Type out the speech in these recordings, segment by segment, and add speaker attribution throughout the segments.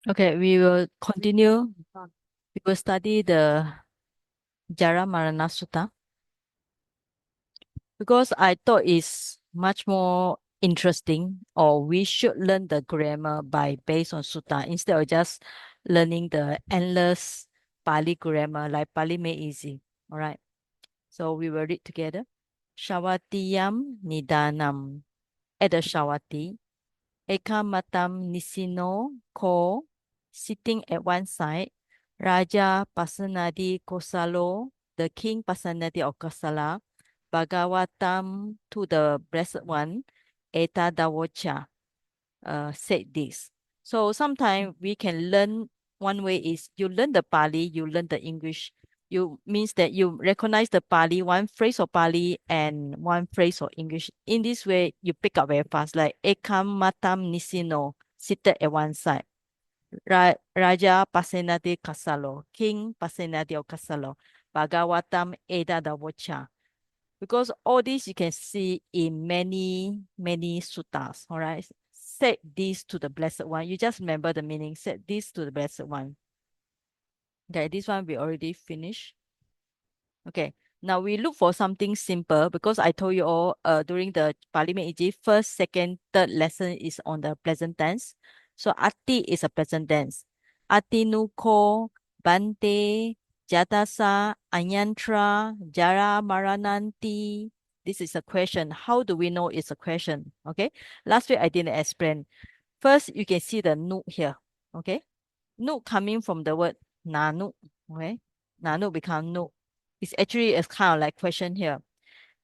Speaker 1: Okay, we will continue. We will study the Jaramaraṇa Sutta because I thought it's much more interesting, or we should learn the grammar by based on Sutta instead of just learning the endless Pali grammar like Pali made easy. All right. So we will read together. Shawatiyam Nidanam. At the Shawati, Ekamatam Nisino Ko, sitting at one side, Raja Pasanadi Kosalo, the king Pasanadi of Kosala, Bhagavatam to the Blessed One, Eta Dawocha, said this. So sometimes we can learn one way is you learn the Pali, you learn the English. You means that you recognize the Pali, one phrase of Pali and one phrase of English. In this way, you pick up very fast, like Ekam Matam Nisino, seated at one side. Raja Pasenadi Kasalo, King Pasenadi of Kasalo, Bhagavatam Eda Davocha, because all this you can see in many suttas. All right, said this to the Blessed One. You just remember the meaning. Said this to the Blessed One. Okay, this one we already finished. Okay, now we look for something simple because I told you all during the Pali Meiji first, second, third lesson is on the present tense. So ati is a present tense. Atinuko, bante, jatasa, anyantra, jara marananti. This is a question. How do we know it's a question? Okay. Last week I didn't explain. First, you can see the nu here. Okay. Nu coming from the word nanu. Okay. Nanu become nu. It's actually a kind of like question here.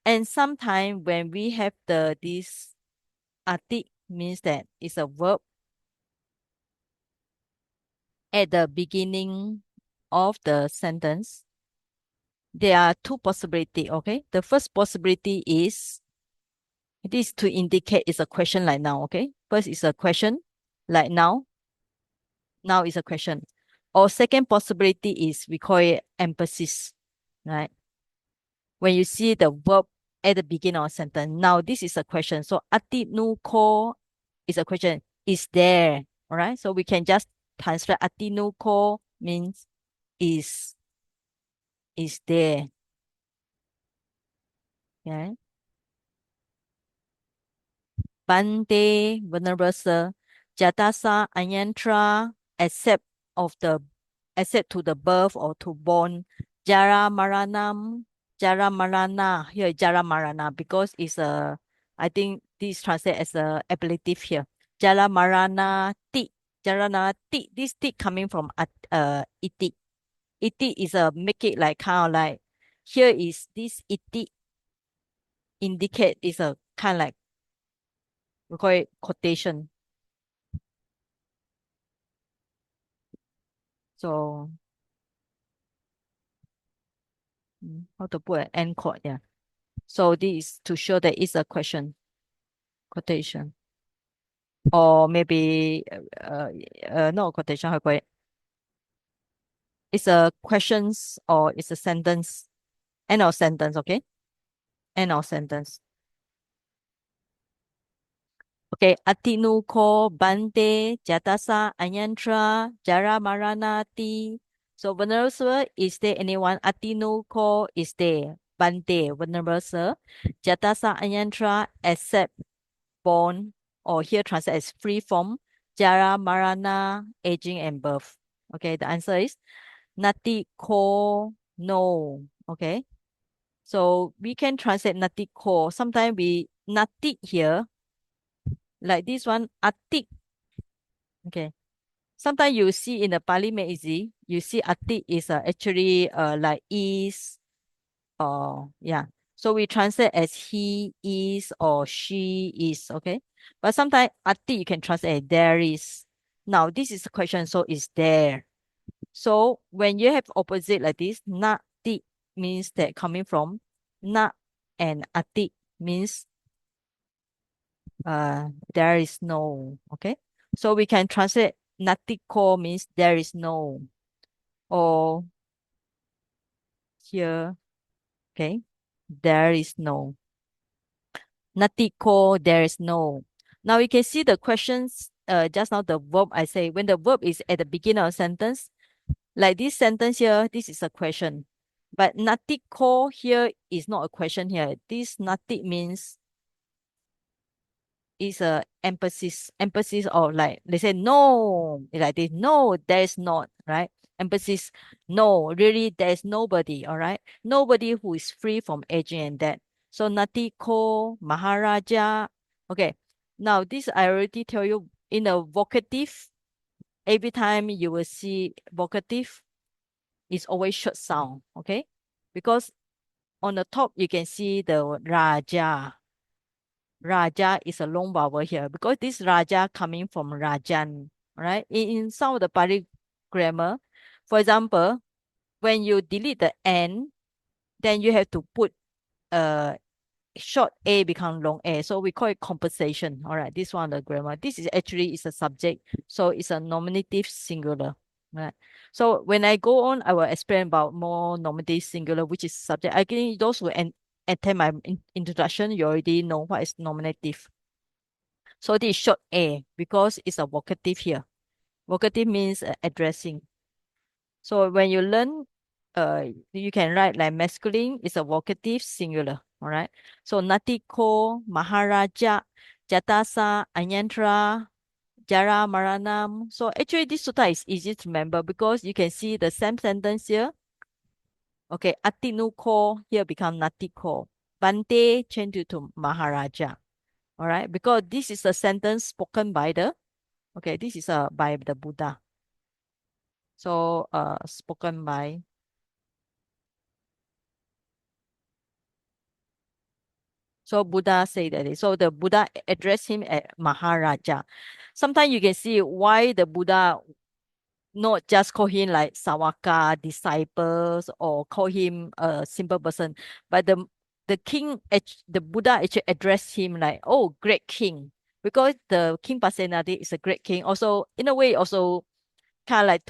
Speaker 1: And sometimes when we have this artic means that it's a verb at the beginning of the sentence. There are two possibility, okay? The first possibility is this to indicate it's a question like now, okay? First is a question like now. Now is a question. Or second possibility is we call it emphasis, right? When you see the verb at the beginning of a sentence. Now this is a question. So ati nu ko is a question. Is there? All right. So we can just translate ati nu ko means is is there. Yeah. Bante, Venerable Sir, Jatasa, Anyantra, except of the except to the birth or to born. Jaramaranam, Jaramarana. Here Jaramarana because it's a I think this translated as a ablative here. Jaramarana ti. Jarana ti. This ti coming from iti. Iti is a make it like kind of like here is this iti indicate is a kind of like we call it quotation. So how to put an end quote? Yeah. So this is to show that it's a question quotation, or maybe not quotation. How to put it? It's a questions or it's a sentence. End of sentence. Okay. End of sentence. Okay. Atinu ko bante jatasa anyantra jara maranati. So Venerable Sir, is there anyone? Atinu ko is there. Bante, Venerable Sir. Jatasa anyantra except born, or here translated as free from Jara Marana, aging and birth. Okay, the answer is Nati Ko no. Okay. So we can translate Nati Ko. Sometimes we Nati here, like this one, Atik. Okay. Sometimes you see in the Pali Meiji, you see Atik is actually like is. Oh, yeah. So we translate as he is or she is, okay? But sometimes ati you can translate as there is. Now this is the question, so is there. So when you have opposite like this, na ti means that coming from na and ati means there is no, okay? So we can translate natiko means there is no, or here, okay? There is no. Natiko, there is no. Now you can see the questions just now the verb I say, when the verb is at the beginning of a sentence, like this sentence here, this is a question. But natiko here is not a question here. This nati means is a emphasis or like they say no, like this, no, there's not, right? Emphasis, no, really there's nobody, all right? Nobody who is free from aging and death. So natiko Maharaja. Okay. Now this I already tell you in a vocative, every time you will see vocative, it's always short sound, okay? Because on the top you can see the Raja. Raja is a long vowel here because this Raja coming from Rajan, right? In some of the Pali grammar, for example, when you delete the N, then you have to put a short A become long A. So we call it compensation. All right, this one the grammar. This is actually is a subject, so it's a nominative singular. Right. So when I go on, I will explain about more nominative singular, which is subject. I think those who attend my introduction, you already know what is nominative. So this is short A because it's a vocative here. Vocative means addressing. So when you learn, you can write like masculine is a vocative singular. All right. So Natiko, Maharaja, Jatasa, Anyantra, Jaramaraṇam. So actually this sutta is easy to remember because you can see the same sentence here. Okay, Atinuko here become Natiko. Bante change to Maharaja. All right, because this is a sentence spoken by the, okay, this is by the Buddha. So spoken by, so Buddha say that. So the Buddha addressed him as Maharaja. Sometimes you can see why the Buddha not just call him like Sawaka disciples or call him a simple person, but the king, the Buddha actually addressed him like, oh, great king, because the King Pasenadi is a great king. Also, in a way, also kind of like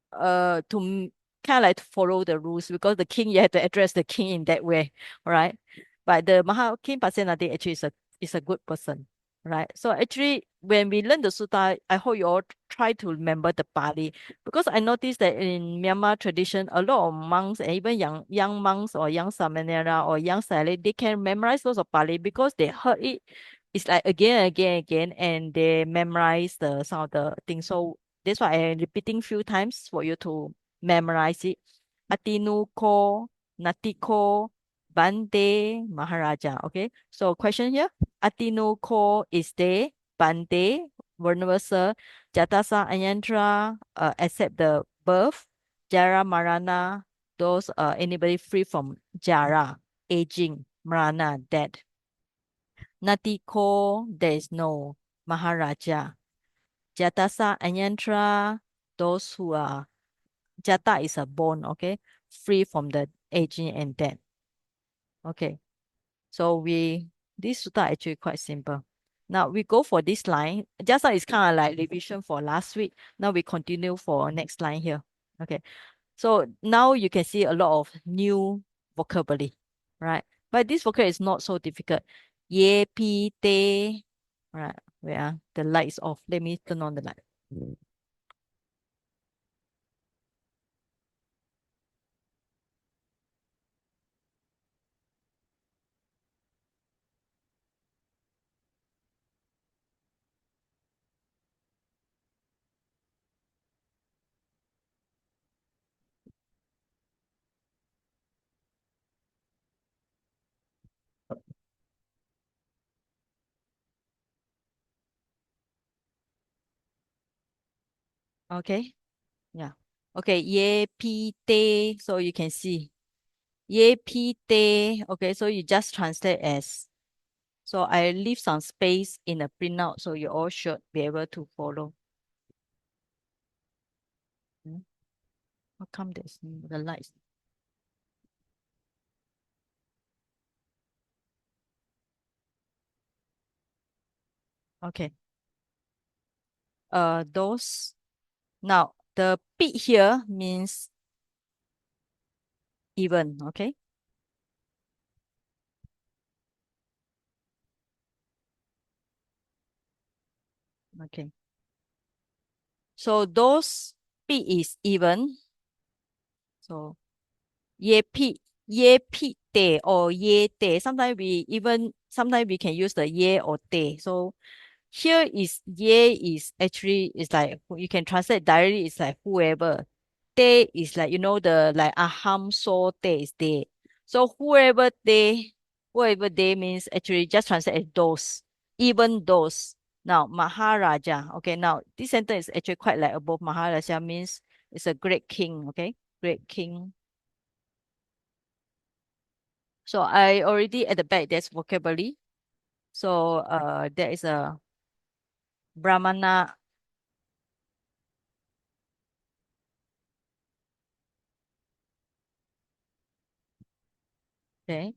Speaker 1: kind of like to follow the rules because the king, you have to address the king in that way, right? But the King Pasenadi actually is a good person, right? So actually when we learn the sutta, I hope you all try to remember the Pali, because I noticed that in Myanmar tradition, a lot of monks and even young monks or young samanera or young Sali, they can memorize those of Pali because they heard it. It's like again, again, again, and they memorize the some of the things. So that's why I'm repeating few times for you to memorize it. Atinuko, Natiko, Bante, Maharaja. Okay. So question here. Atinuko is there. Bante, Vernaversa, Jatasa Anyantra, except the birth. Jaramaraṇa, those anybody free from Jara, aging, Marana, dead. Natiko, there is no Maharaja. Jatasa Anyantra, those who are, Jata is a bone, okay, free from the aging and death. Okay, so this sutta actually quite simple. Now we go for this line. Just now it's kind of like revision for last week. Now we continue for next line here. Okay, so now you can see a lot of new vocabulary, right? But this vocabulary is not so difficult. Ye, pi, te. Right, where the light is off. Let me turn on the light. Okay. Yeah. Okay. Ye pi te. So you can see. Ye pi te. Okay. So you just translate as. So I leave some space in the printout so you all should be able to follow. Hmm. How come there's the lights? Okay. Those. Now the bit here means even. Okay. Okay. So those P is even. So ye P, ye P te or ye te. Sometimes we can use the ye or te. So here is ye is actually is like you can translate directly. It's like whoever. Te is like the like aham so te is they. So whoever they means actually just translate as those, even those. Now Maharaja. Okay, now this sentence is actually quite like above. Maharaja means it's a great king. Okay, great king. So I already at the back there's vocabulary. So there is a Brahmana. Okay.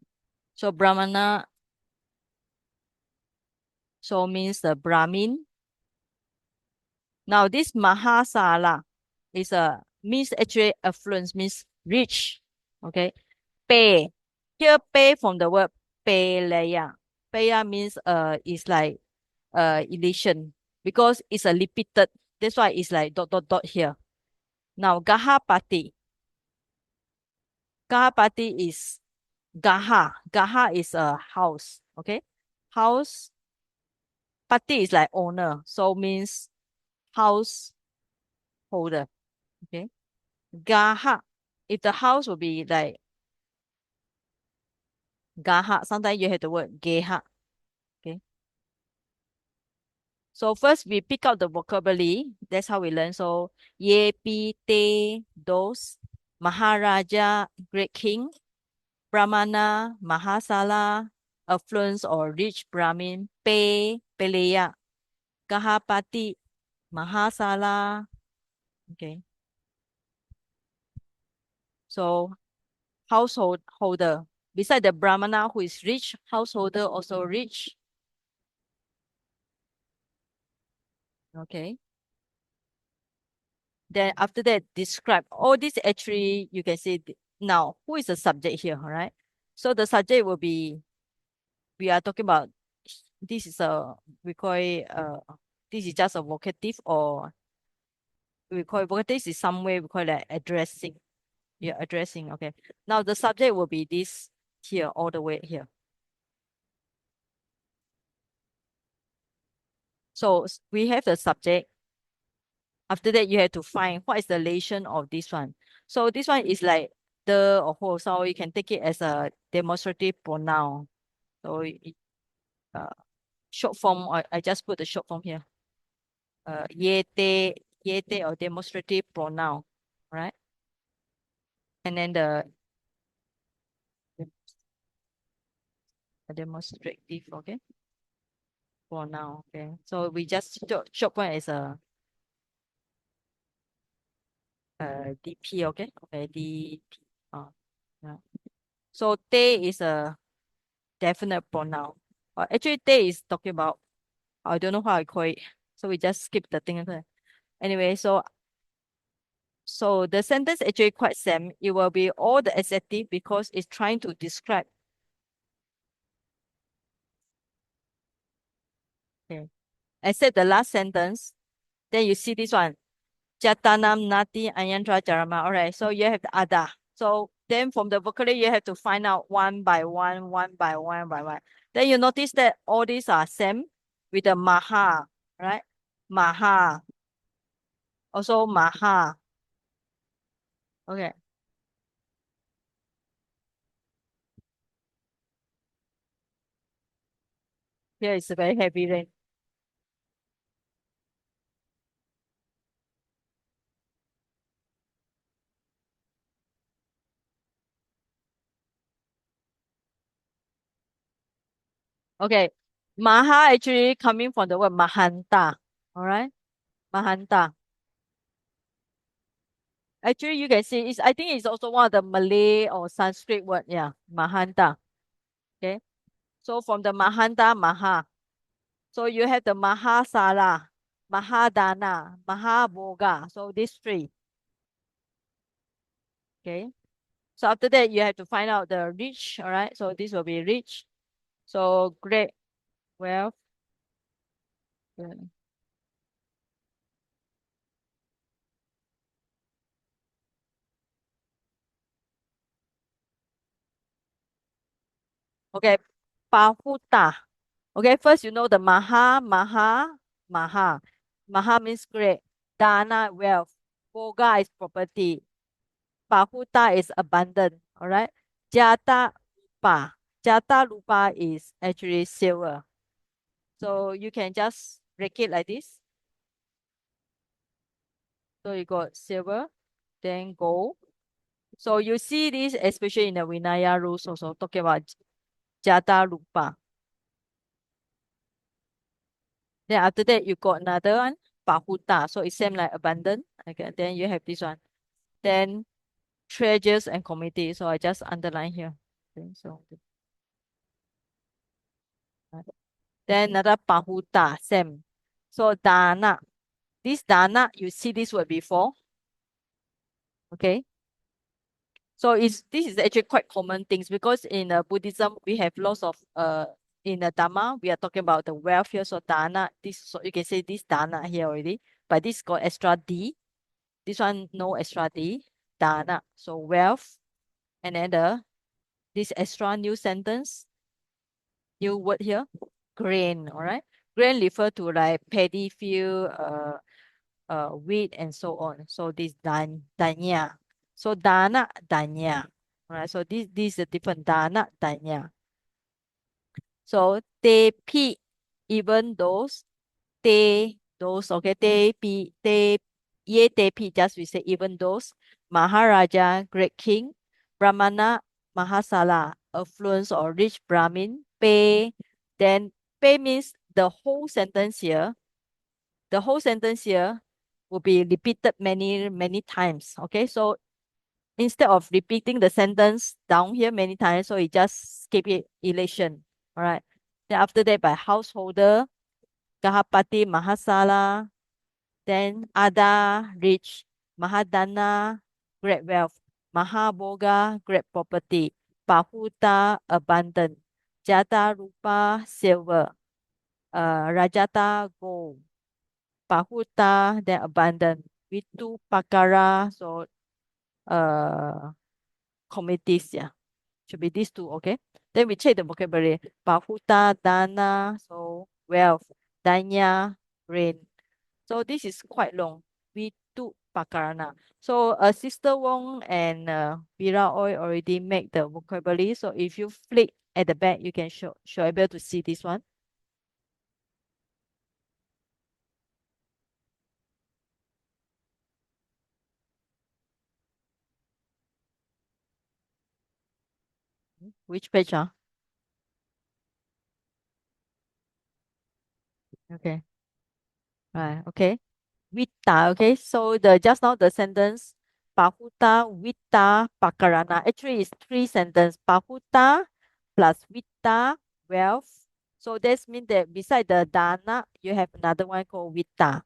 Speaker 1: So Brahmana so means the Brahmin. Now this Mahasala is a means actually affluence means rich. Okay. Pay. Here pay from the word peleya. Peya means is like elation because it's a repeated. That's why it's like dot dot dot here. Now Gahapati. Gahapati is Gaha. Gaha is a house. Okay. House. Pati is like owner. So means house holder. Okay. Gaha. If the house will be like Gaha, sometimes you have the word Geha. Okay. So first we pick out the vocabulary. That's how we learn. So ye, pi, te, those, Maharaja, great king, Brahmana, Mahasala, affluence or rich Brahmin, pe, peleya, Gahapati, Mahasala. Okay. So household holder. Beside the Brahmana who is rich, householder also rich. Okay. Then after that, describe all this actually you can see now who is the subject here, all right? So the subject will be we are talking about this is a we call it this is just a vocative or we call it vocative is somewhere we call it addressing. Yeah, addressing. Okay. Now the subject will be this here all the way here. So we have the subject. After that, you have to find what is the relation of this one. So this one is like the or who. So you can take it as a demonstrative pronoun. So uh, short form, I just put the short form here. Ye te or demonstrative pronoun, right? And then the demonstrative, okay, pronoun. Okay. So we just short form is a DP, okay? Okay, DP. Oh, yeah. So te is a definite pronoun. Actually, te is talking about, I don't know how I call it. So we just skip the thing. Okay. Anyway, so the sentence actually quite same. It will be all the adjective because it's trying to describe. Okay. Except the last sentence. Then you see this one. Jatanam Nati Ayantra Jarama. All right. So you have the other. So then from the vocabulary, you have to find out one by one, one by one by one. Then you notice that all these are same with the maha, right? Maha. Also maha. Okay. Here is a very heavy rain. Okay. Maha actually coming from the word mahanta. All right. Mahanta. Actually, you can see I think it's also one of the Malay or Sanskrit word. Yeah. Mahanta. Okay. So from the mahanta, maha. So you have the mahasala, mahadana, mahaboga. So these three. Okay. So after that, you have to find out the rich. All right. So this will be rich. So great wealth. Yeah. Okay, Pahuta. Okay, first you know the Maha. Maha means great. Dana, wealth. Boga is property. Pahuta is abundant. All right. Jata Lupa. Jata Lupa is actually silver. So you can just break it like this. So you got silver, then gold. So you see this especially in the Vinaya rules also talking about Jata Lupa. Then after that you got another one, Pahuta. So it's same like abundant. Okay, then you have this one. Then treasures and community. So I just underline here. Okay, so right. Then another Pahuta, same. So Dana. This Dana, you see this word before. Okay. So this is actually quite common things because in Buddhism we have lots of in the Dharma we are talking about the wealth here. So Dana, this so you can say this Dana here already, but this got extra D. This one no extra D. Dana. So wealth, and then this extra new sentence, new word here, grain. All right, grain refer to like paddy field, wheat and so on. So this danya. So dana danya. All right. So this is a different dana danya. So they p even those okay they ye they p just we say even those Maharaja great king Brahmana Mahasala affluence or rich Brahmin pay, then pay means the whole sentence here will be repeated many times. Okay, so instead of repeating the sentence down here many times, so you just skip it elation. All right. Then after that, by householder, Kahapati Mahasala, then Ada rich, Mahadana great wealth, Mahaboga great property, Pahuta abundant, Jata Rupa silver, Rajata gold. Pahuta, then abundant. Vitu Pakara, so committees, yeah. Should be these two, okay? Then we check the vocabulary. Pahuta, Dana, so wealth, Danya, rain. So this is quite long. Vitu Pakarana. So Sister Wong and Vira Oil already make the vocabulary. So if you flick at the back, you can show able to see this one. Which page, ah? Okay. Right, okay. Vita, okay. So the just now the sentence Pahuta, Vita, Pakarana. Actually, it's three sentence. Pahuta plus Vita, wealth. So that means that beside the Dana, you have another one called Vita.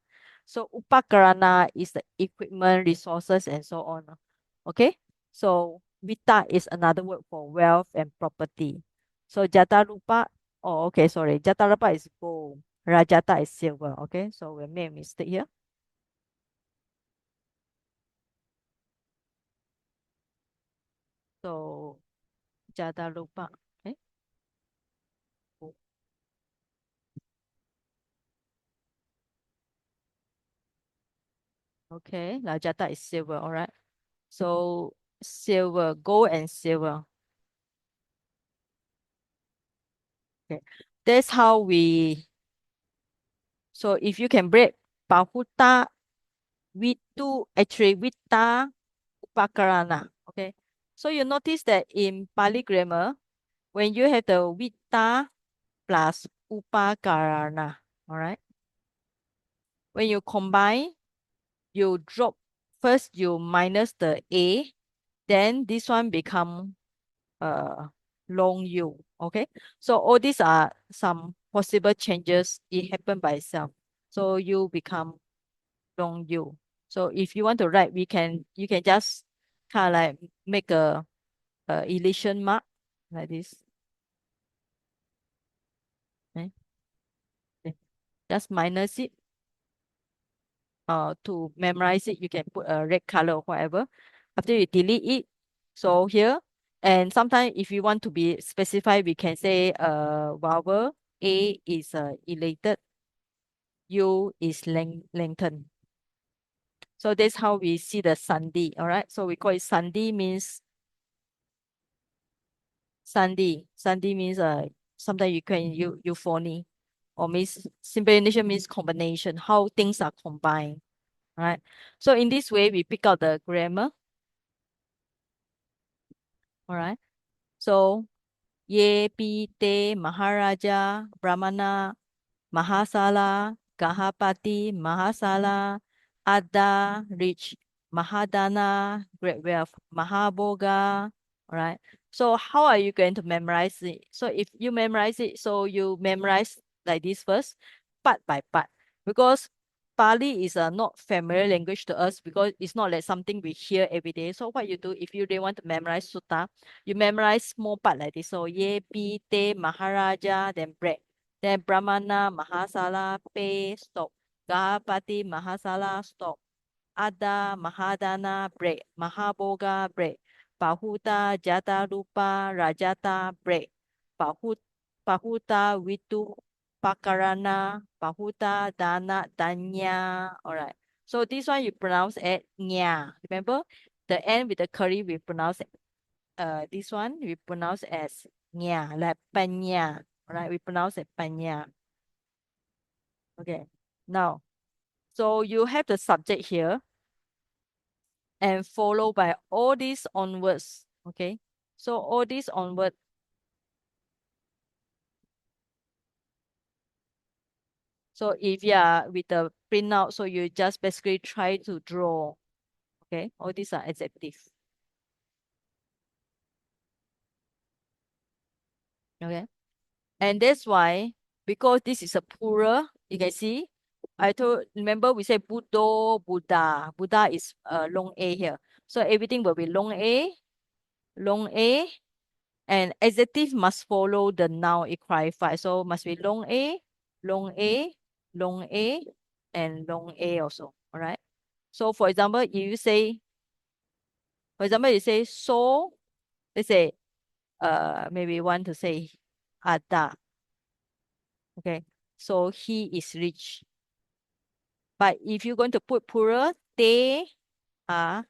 Speaker 1: So Upakarana is the equipment, resources, and so on. Okay. So Vita is another word for wealth and property. So Jatarupa, oh okay, sorry. Jatarupa is gold. Rajata is silver. Okay. So we made a mistake here. So Jadalupa. Okay. Okay. Lajata is silver. All right. So silver, gold and silver. Okay. That's how we, so if you can break Pahuta, Vitu, actually Vita, Upakarana. Okay. So you notice that in Pali grammar, when you have the Vita plus Upakarana, all right, when you combine, you drop, first you minus the A, then this one become uh long U. Okay. So all these are some possible changes. It happen by itself. So you become long U. So if you want to write, you can just kind of like make a elation mark like this. Okay. Okay. Just minus it. To memorize it, you can put a red color or whatever. After you delete it, so here, And sometimes if you want to be specified, we can say vowel A is elated, U is lengthened. So that's how we see the sandhi. All right. So we call it sandhi means sandhi. Sandhi means sometimes you can euphony or means combination means combination, how things are combined. Right. So in this way we pick out the grammar. All right. So ye pi te maharaja brahmana Mahasala, Gahapati, Mahasala, Ada, rich, Mahadana, great wealth, Mahaboga. All right. So how are you going to memorize it? So if you memorize it, so you memorize like this first, part by part, because Pali is a not familiar language to us because it's not like something we hear every day. So what you do if you really want to memorize sutta, you memorize small part like this. So ye, pi, te, Maharaja, then bread. Then Brahmana, Mahasala, Pe, stop. Gahapati, Mahasala, stop. Ada, Mahadana, break. Mahaboga, break. Pahuta, Jata, Rupa, Rajata, break. Pahut, Pahuta, Vitu, Pakarana, Pahuta, Dana, Danya. All right. So this one you pronounce at nya. Remember, the end with the curry we pronounce this one we pronounce as nya, like panya. All right, we pronounce it panya. Okay. Now, so you have the subject here and follow by all these onwards. Okay. So all these onward. So if you are with the printout, so you just basically try to draw. Okay. All these are adjective. Okay. And that's why, because this is a plural, you can see, remember we say Buddha, Buddha. Buddha is long A here. So everything will be long A, and adjective must follow the noun it qualifies. So must be long A, long A, long A, and long A also. All right. So for example, if you say, for example, you say so, let's say maybe want to say Ada. Okay. So he is rich. But if you're going to put plural, they are,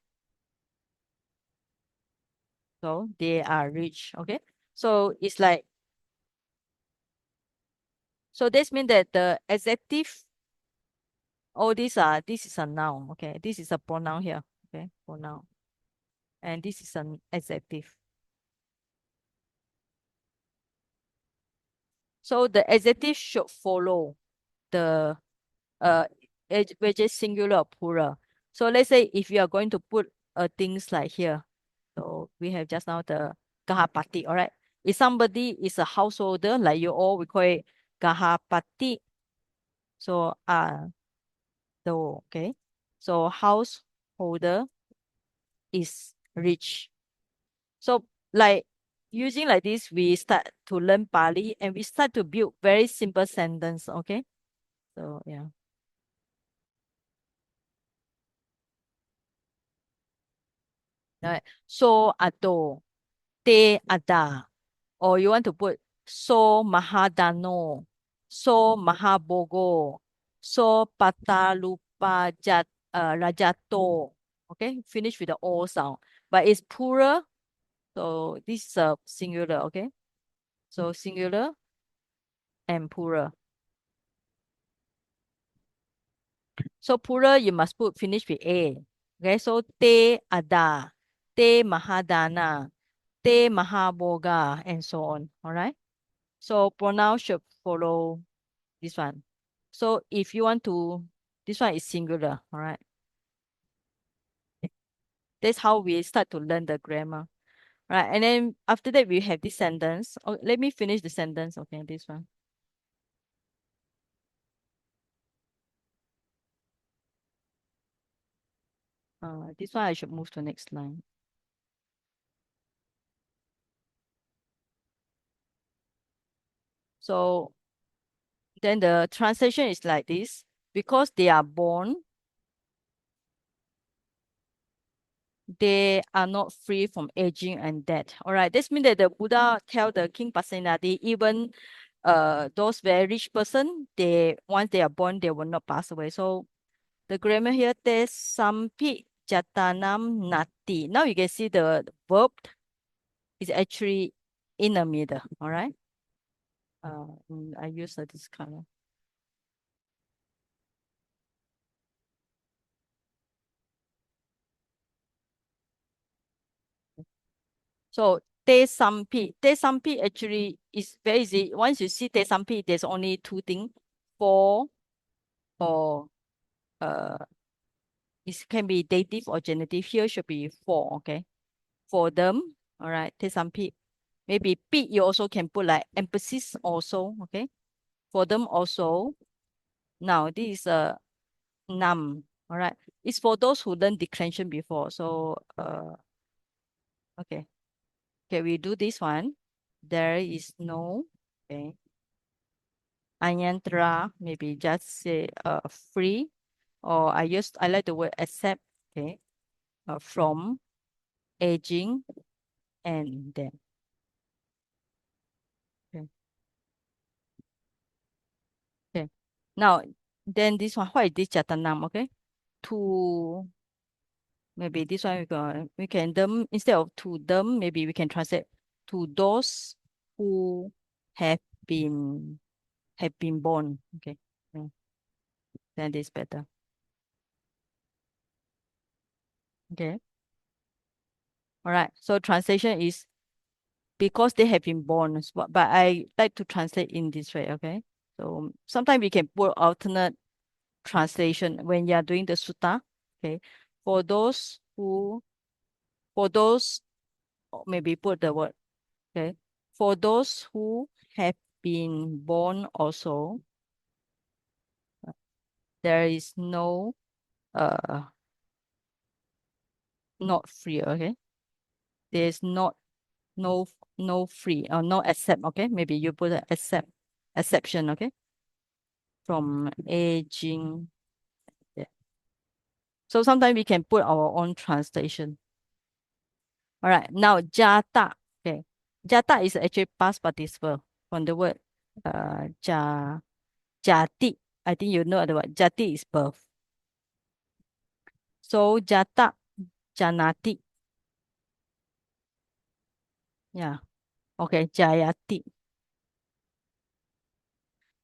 Speaker 1: so they are rich. Okay. So it's like, so this means that the adjective, all these are, this is a noun. Okay. This is a pronoun here. Okay. Pronoun. And this is an adjective. So the adjective should follow the which is singular or plural. So let's say if you are going to put things like here, so we have just now the Gahapati, all right? If somebody is a householder, like you all, we call it Gahapati. So so okay. So householder is rich. So like using like this, we start to learn Pali and we start to build very simple sentence, okay? So yeah. Right. So ato, te ada. Or you want to put so mahadano, so mahabogo, so patalupa rajato. Okay, finish with the O sound. But it's plural, so this is a singular, okay? So singular and plural. So plural, you must put finish with A. Okay, so te ada, te mahadana, te mahaboga, and so on. All right. So pronoun should follow this one. So if you want to, this one is singular, all right? That's how we start to learn the grammar, right? And then after that, we have this sentence. Oh, let me finish the sentence. Okay, this one. This one I should move to next line. So then the translation is like this: because they are born they are not free from aging and death. All right. This means that the Buddha tell the King Pasenadi, even those very rich person, they once they are born, they will not pass away. So the grammar here, te sampi jatanam nati. Now you can see the verb is actually in the middle. All right. I use this color. So te sampi actually is very easy. Once you see te sampi, there's only two things. For or uh it can be dative or genitive. Here should be for, okay? For them, all right, te sampi. Maybe P you also can put like emphasis also, okay? For them also. Now this is a num, all right? It's for those who learn declension before. So okay. Okay, we do this one. There is no, okay. Anyantra, maybe just say free, or I like the word accept, okay, from aging and then. Okay. Okay. Now, then this one, what is this jatanam? Okay. To maybe this one we can them instead of to them, maybe we can translate to those who have been born. Okay. Yeah, then this better. Okay. All right. So translation is because they have been born, but I like to translate in this way. Okay. So sometimes we can put alternate translation when you are doing the sutta. Okay. For those who, for those, maybe put the word, okay. For those who have been born also, there is no, uh, not free, okay. There's not, no, no free or no accept, okay. Maybe you put an exception, okay. From aging. Yeah. So sometimes we can put our own translation. All right. Now, jata. Okay. Jata is actually past participle from the word jati. I think you know the word. Jati is birth. So jata, janati. Yeah. Okay. Jayati.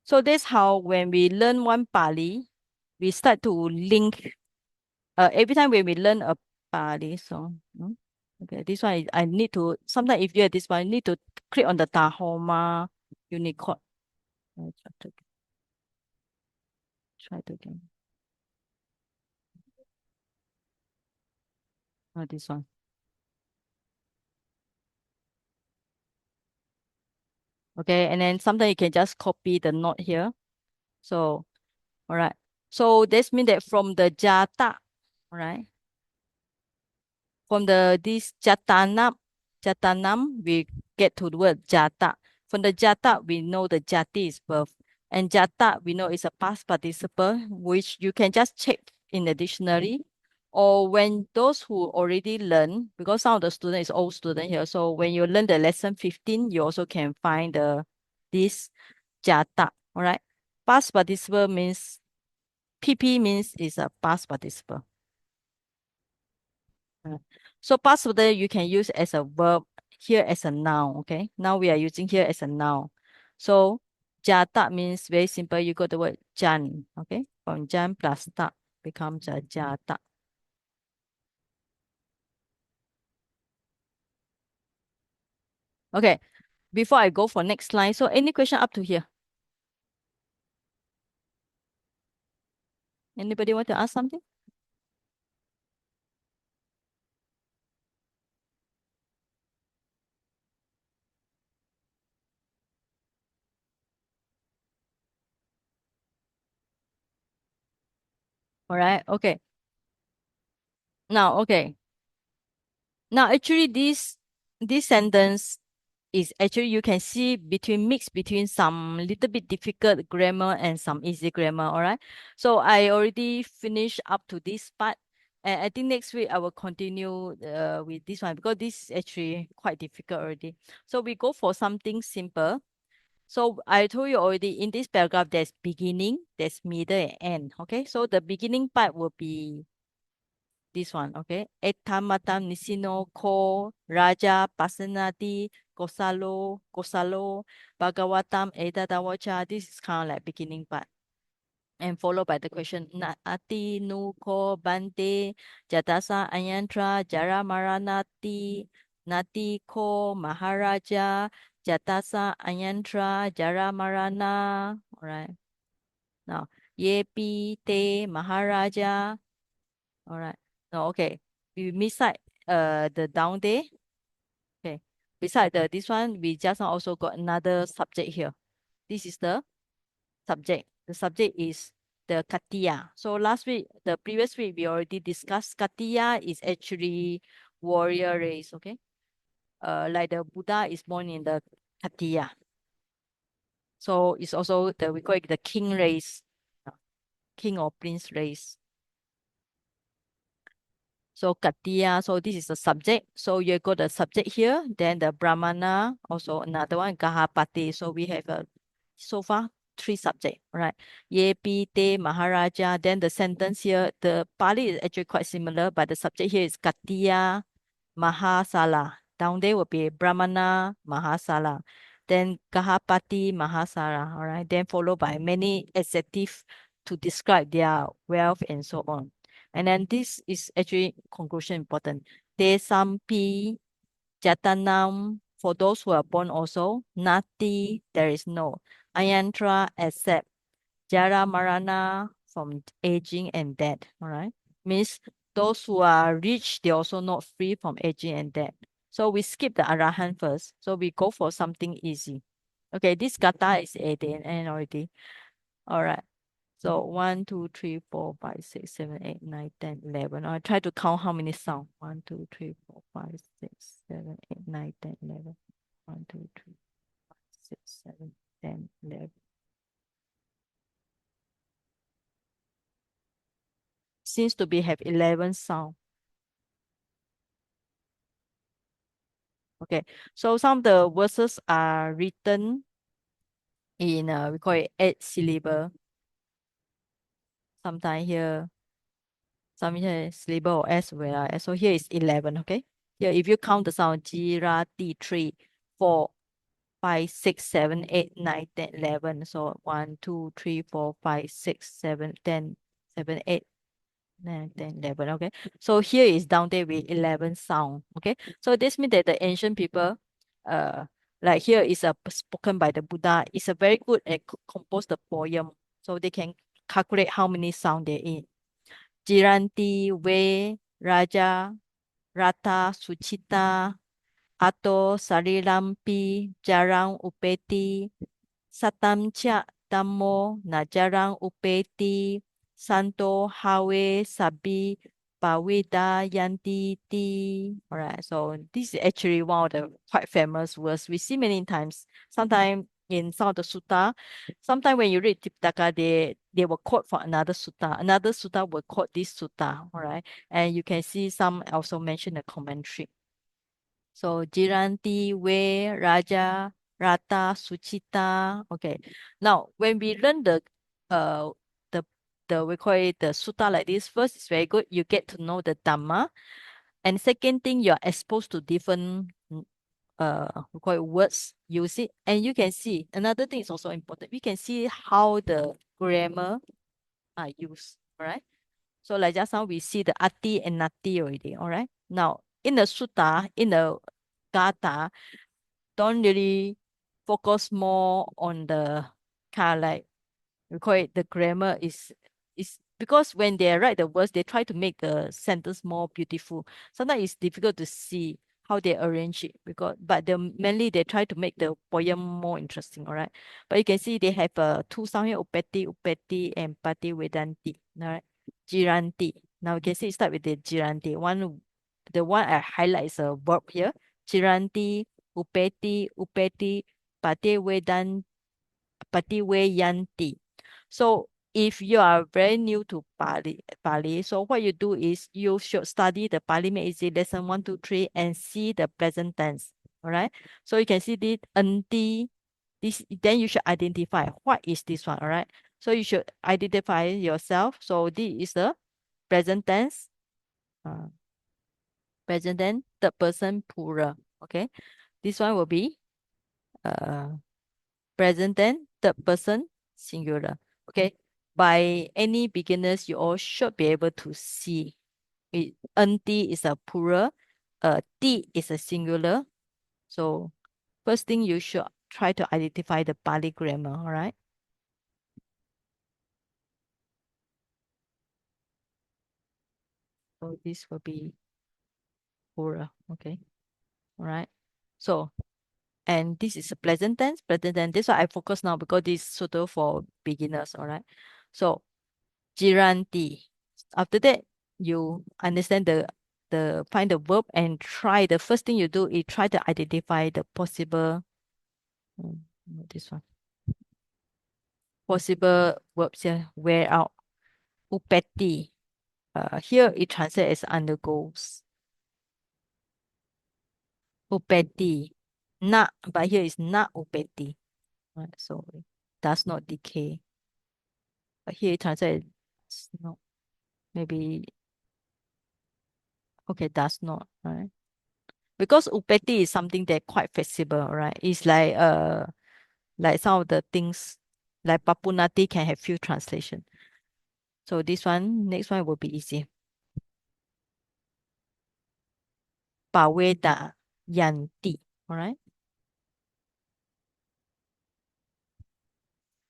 Speaker 1: So that's how when we learn one Pali, we start to link. Every time when we learn a Pali song. Okay. This one is, I need to, sometimes if you have this one, you need to click on the Tahoma Unicode. Try to again. Oh, this one. Okay, and then sometimes you can just copy the note here. So, all right. So this means that from the jata, all right, from the this jatanam, we get to the word jata. From the jata, we know the jati is birth. And jata, we know is a past participle, which you can just check in the dictionary. Or when those who already learn, because some of the student is old student here. So when you learn the lesson 15, you also can find the this jata. All right. Past participle means PP means is a past participle. So past participle you can use as a verb, here as a noun. Okay. Now we are using here as a noun. So jata means very simple. You got the word jan. Okay. From jan plus ta becomes a jata. Okay. Before I go for next slide. So any question up to here? Anybody want to ask something? All right. Okay. Now, okay. Now, actually, this sentence is actually you can see between mix between some little bit difficult grammar and some easy grammar. All right. So I already finished up to this part. And I think next week I will continue with this one because this is actually quite difficult already. So we go for something simple. So I told you already in this paragraph, there's beginning, there's middle and end. Okay. So the beginning part will be this one. Okay. Etamatam nisino ko raja pasanati kosalo bhagavatam edadawacha. This is kind of like beginning part. And followed by the question, na ati nu ko bante jatasa ayantra jaramaranati nati ko maharaja jatasa ayantra jaramarana. All right. Now, yepi te maharaja. All right. No, okay. We beside the down there. Okay. Beside this one, we just now also got another subject here. This is the subject. The subject is the Katiya. So the previous week, we already discussed Katiya is actually warrior race, okay? Like the Buddha is born in the Katiya. So it's also we call it the king race, king or prince race. So Katiya, so this is the subject. So you got the subject here, then the Brahmana, also another one, Gahapati. So we have so far three subjects, right? Ye pi te Maharaja. Then the sentence here, the Pali is actually quite similar, but the subject here is Katiya Mahasala. Down there will be Brahmana Mahasala. Then Gahapati Mahasala, all right? Then followed by many adjectives to describe their wealth and so on. And then this is actually conclusion important. Desampi Jatanam, for those who are born also, Nati, there is no. Ayantra, except Jaramarana, from aging and death. All right. Means those who are rich, they also not free from aging and death. So we skip the Arahan first. So we go for something easy. Okay, this kata is 18 and already. All right. So 1, 2, 3, 4, 5, 6, 7, 8, 9, 10, 11. I try to count how many sound. 1, 2, 3, 4, 5, 6, 7, 8, 9, 10, 11. 1, 2, 3, 5, 6, 7, 10, 11. Seems to be have 11 sound. Okay. So some of the verses are written in we call it 8 syllable. Sometimes here, some here syllable or S well. So here is 11. Okay. Here, if you count the sound, Jirati 3, 4, 5, 6, 7, 8, 9, 10, 11. So 1, 2, 3, 4, 5, 6, 7, 10, 7, 8, 9, 10, 11. Okay. So here is down there with 11 sound. Okay. So this means that the ancient people, uh, like here is a spoken by the Buddha, is a very good at compose the poem. So they can calculate how many sound there is. Jiranti, We, Raja, Rata, Suchita, Ato, Sarilampi, Jarang, Upeti, Satamcha, Damo, Najarang, Upeti, Santo, Hawe, Sabi, Pawida, Yanti, Ti. All right, so this is actually one of the quite famous words we see many times. Sometimes in some of the sutta, sometimes when you read Tipitaka, they will quote for another sutta. Another sutta will quote this sutta, all right? And you can see some also mention the commentary. So Jiranti, We, Raja, Rata, Suchita. Okay. Now when we learn uh the we call it the sutta like this, first it's very good. You get to know the Dhamma. And second thing, you're exposed to different we call it words, use it. And you can see another thing is also important. We can see how the grammar are used. All right. So like just now we see the ati and nati already. All right. Now in the sutta, in the Gatha, don't really focus more on the kind of like we call it the grammar is because when they write the words, they try to make the sentence more beautiful. Sometimes it's difficult to see how they arrange it because but mainly they try to make the poem more interesting, all right. But you can see they have two sound here, upeti and pati vedanti, all right. Jiranti. Now you can see it start with the jiranti. The one I highlight is a verb here. Jiranti, upeti, pati vedanti, pativeyanti. So if you are very new to Pali, so what you do is you should study the Pali Made Easy lesson 1, 2, 3 and see the present tense. All right. So you can see this anti, this, then you should identify what is this one. All right. So you should identify yourself. So this is the present tense. Uh, present tense, third person plural. Okay. This one will be uh present tense, third person singular. Okay. By any beginners, you all should be able to see it. Enti is a plural, ti is a singular. So first thing you should try to identify the Pali grammar. All right. So this will be plural. Okay. All right. So and this is a present tense, present tense. This is why I focus now because this is suitable for beginners. All right. So Jiranti. After that, you understand the find the verb and try. The first thing you do is try to identify the possible no, this one possible verbs here. Wear out. Upeti. Here it translates as undergoes. Upeti. Not, but here is not upeti. Right, so it does not decay. But here it translates no, maybe okay, does not, right? Because upeti is something that quite flexible, right? It's like some of the things like papunati can have few translation. So this one, next one will be easy. Paweda yanti. All right.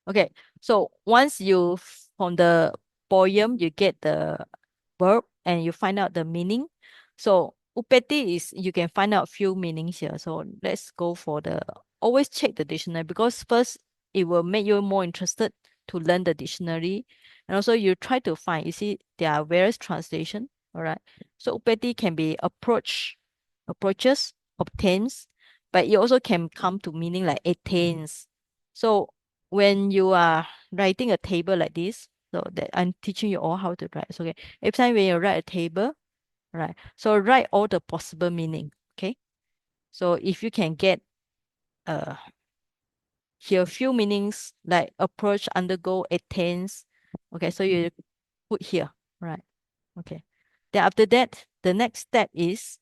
Speaker 1: Okay. So once you from the poem you get the verb and you find out the meaning. So upeti is you can find out few meanings here. So let's go for the always check the dictionary because first it will make you more interested to learn the dictionary. And also you try to find, you see, there are various translation. All right. So upeti can be approaches, obtains, but it also can come to meaning like attains. So when you are writing a table like this, so that I'm teaching you all how to write. So, okay, every time when you write a table, right? So write all the possible meaning. Okay. So if you can get uh here few meanings like approach, undergo, attains. Okay, so you put here, right? Okay. Then after that, the next step is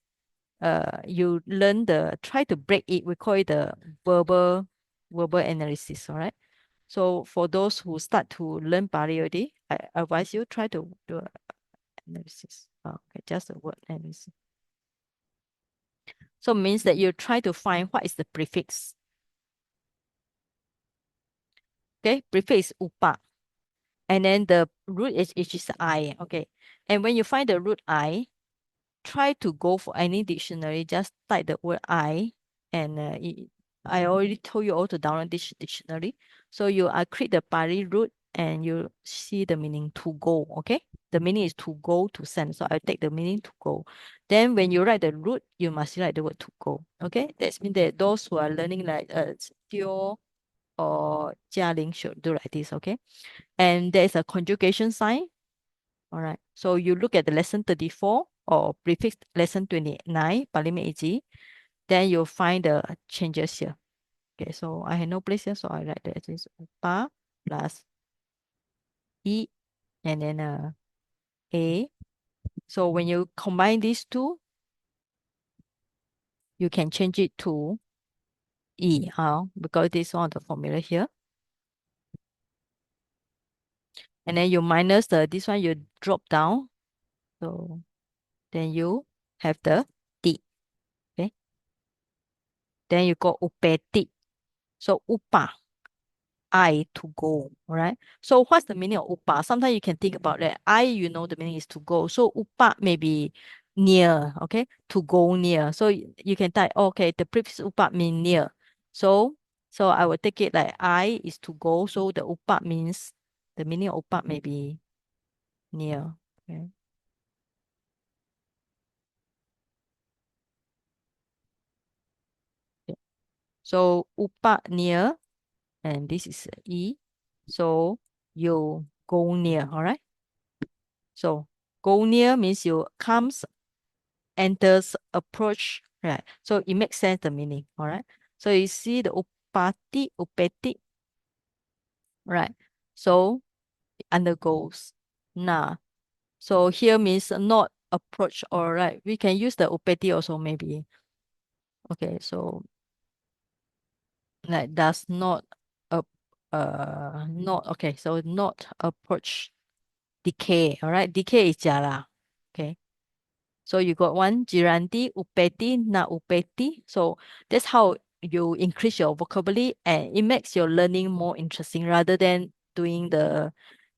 Speaker 1: you learn the try to break it. We call it the verbal analysis. All right. So for those who start to learn Pali already, I advise you try to do an analysis. Okay, just a word analysis. So means that you try to find what is the prefix. Okay, prefix is upa. And then the root is I. Okay. And when you find the root I, try to go for any dictionary, just type the word I. And I already told you all to download this dictionary. So you create the Pali root and you see the meaning to go. Okay. The meaning is to go, to send. So I take the meaning to go. Then when you write the root, you must write the word to go. Okay. That means that those who are learning like Tio or Jialing should do like this. Okay. And there's a conjugation sign. All right. So you look at the lesson 34 or prefix lesson 29, Parliament AG, then you'll find the changes here. Okay, so I have no place here, so I write that is pa plus e and then a. So when you combine these two, you can change it to e, because this one the formula here. And then you minus the this one, you drop down. So then you have the t. Okay. Then you go upeti. So upa. I to go, all right? So what's the meaning of upa? Sometimes you can think about that. I, you know, the meaning is to go. So upa may be near, okay? To go near. So you can type, okay, the prefix upa mean near. So I will take it like I is to go. So the upa means the meaning of upa may be near. Okay. Okay. So upa near, and this is E. So you go near. All right. So go near means you comes, enters, approach. Right. So it makes sense the meaning. All right. So you see the upati, upeti. Right. So it undergoes. Na. So here means not approach. All right. We can use the upeti also maybe. Okay. So like does not not okay. So not approach decay. All right. Decay is jala. Okay. So you got one Giranti, Upeti, Na Upeti. So that's how you increase your vocabulary and it makes your learning more interesting rather than doing the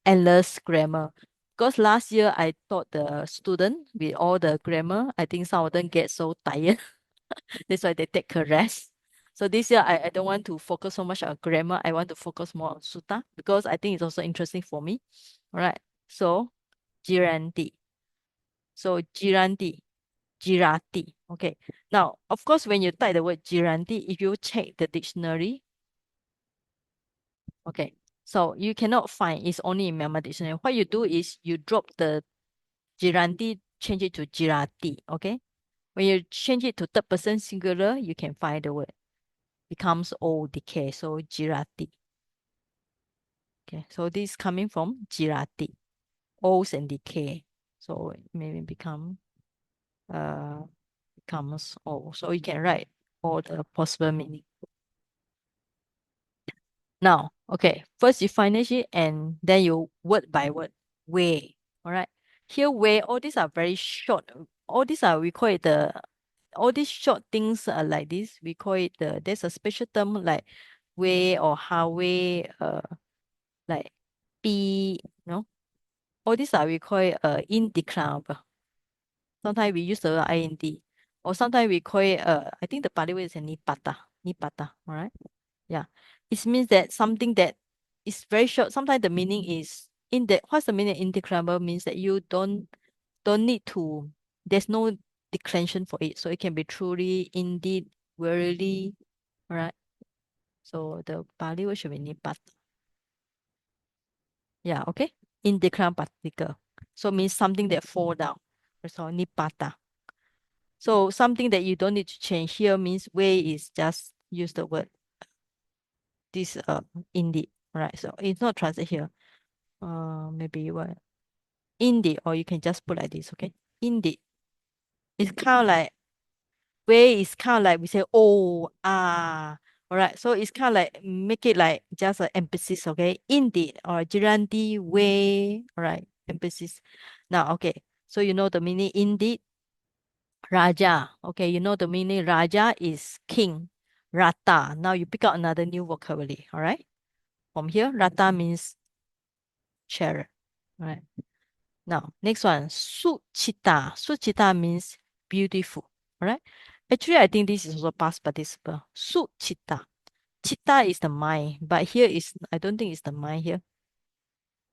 Speaker 1: endless grammar. Because last year I taught the student with all the grammar. I think some of them get so tired. That's why they take a rest. So this year I don't want to focus so much on grammar. I want to focus more on Sutta because I think it's also interesting for me. All right. So Giranti. So Giranti. Girati. Okay. Now, of course, when you type the word Giranti, if you check the dictionary, okay, so you cannot find, it's only in Myanmar dictionary. What you do is you drop the Giranti, change it to Girati. Okay. When you change it to third person singular, you can find the word. Becomes old decay. So Girati. Okay. So this is coming from Girati. Old and decay. So it maybe uh becomes old. So you can write all the possible meaning. Now, okay, first you finish it and then you word by word, way. All right. Here, way, all these are very short. All these are, we call it all these short things are like this. We call it there's a special term like way or highway, like P, all these are, we call it indeclinable. Sometimes we use the word IND. Or sometimes we call it, I think the Pali word is a nipata. Nipata, all right? Yeah. It means that something that is very short. Sometimes the meaning is what's the meaning indeclinable means that you don't need to, there's no declension for it. So it can be truly, indeed, verily, right? So the Pali word should be nipat. Yeah, okay. Indeclinable particle. So means something that fall down. So nipata. So something that you don't need to change here means way is just use the word this indeed. Right. So it's not translate here. Maybe what indeed, or you can just put like this, okay? Indeed. It's kind of like way is kind of like we say oh all right. So it's kind of like make it like just an emphasis, okay? Indeed or Jiranti way, all right? Emphasis. Now, okay. So you know the meaning indeed. Raja. Okay, you know the meaning Raja is king. Rata. Now you pick out another new vocabulary, all right? From here, Rata means chariot. All right. Now, next one, Suchita. Suchita means beautiful. All right. Actually, I think this is also past participle. Suchita. Chitta is the mind, but here is, I don't think it's the mind here.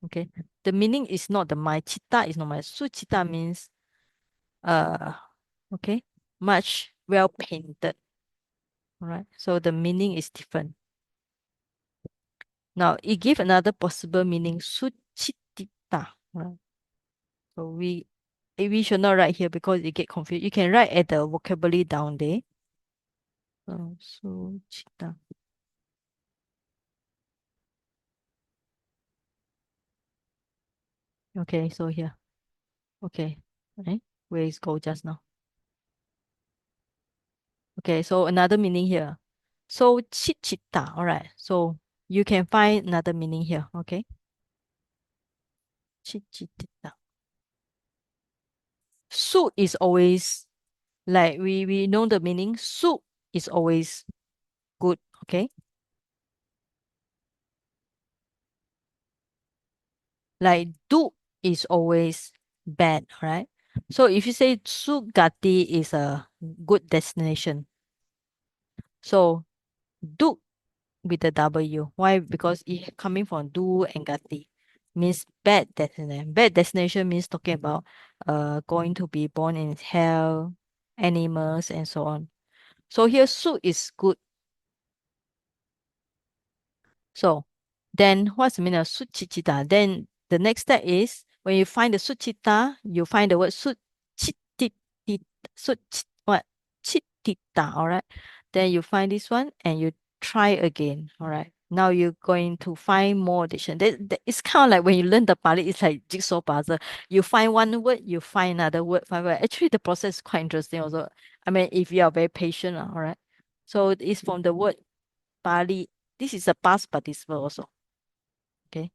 Speaker 1: Okay. The meaning is not the mind. Chitta is not mind. Suchita means, uh, okay, much well painted. All right. So the meaning is different. Now, it gives another possible meaning, Suchitita. Right. So we should not write here because you get confused. You can write at the vocabulary down there. So cheetah. Okay, so here. Okay. Right. Where is go just now? Okay, so another meaning here. So cheetah. All right. So you can find another meaning here. Okay. Cheetah. Soup is always like we know the meaning. Soup is always good. Okay. Like do is always bad, right? So if you say Sugati is a good destination, so do with the W. Why? Because it coming from do and gati means bad destination. Bad destination means talking about going to be born in hell, animals and so on. So here su is good. So then what's the meaning of suchichita? Then the next step is when you find the suchita, you find the word suchitita, what? Chitita, all right? Then you find this one and you try again, all right? Now you're going to find more addition. It's kind of like when you learn the Pali, it's like jigsaw puzzle. You find one word, you find another word, find word. Actually, the process is quite interesting also. I mean, if you are very patient, all right? So it's from the word Pali. This is a past participle also. Okay.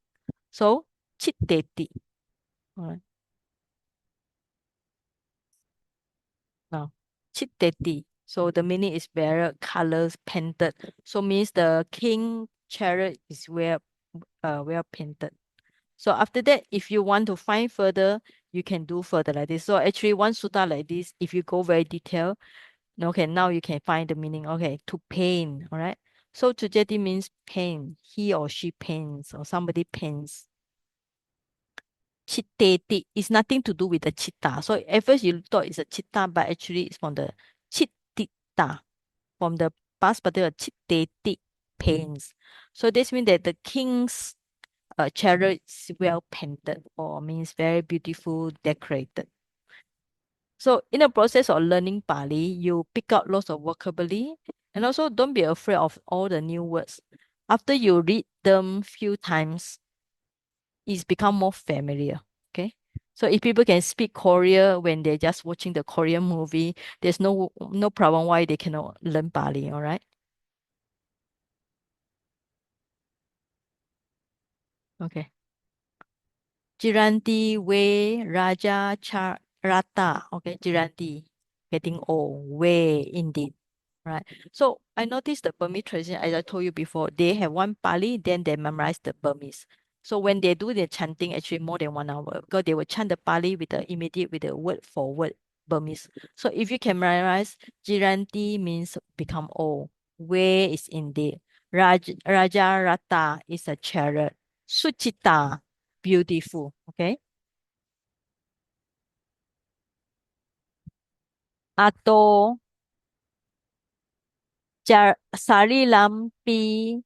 Speaker 1: So chiteti. All right. Now chiteti. So the meaning is bearer, colors, painted. So means the king chariot is well painted. So after that, if you want to find further, you can do further like this. So actually one sutta like this, if you go very detailed, okay, now you can find the meaning. Okay, to paint, all right. So chujeti means paint. He or she paints or somebody paints. Chitteti is nothing to do with the chitta. So at first you thought it's a chitta, but actually it's from the chittita, from the past particular chitteti paints. So this means that the king's chariot is well painted or means very beautiful, decorated. So in the process of learning Pali, you pick up lots of vocabulary and also don't be afraid of all the new words. After you read them few times, it's become more familiar. Okay. So if people can speak Korea when they're just watching the Korean movie, there's no problem why they cannot learn Pali, all right? Okay. Jiranti Way Raja Charata. Okay, Jiranti. Getting old. Way indeed. Right. So I noticed the Burmese tradition, as I told you before, they have one Pali, then they memorize the Burmese. So when they do the chanting, actually more than 1 hour, because they will chant the Pali with the immediate with the word for word Burmese. So if you can memorize, Jiranti means become old. Way is indeed. Raja Rata is a chariot. Suchita, beautiful. Okay. Ato, Sarilam Pi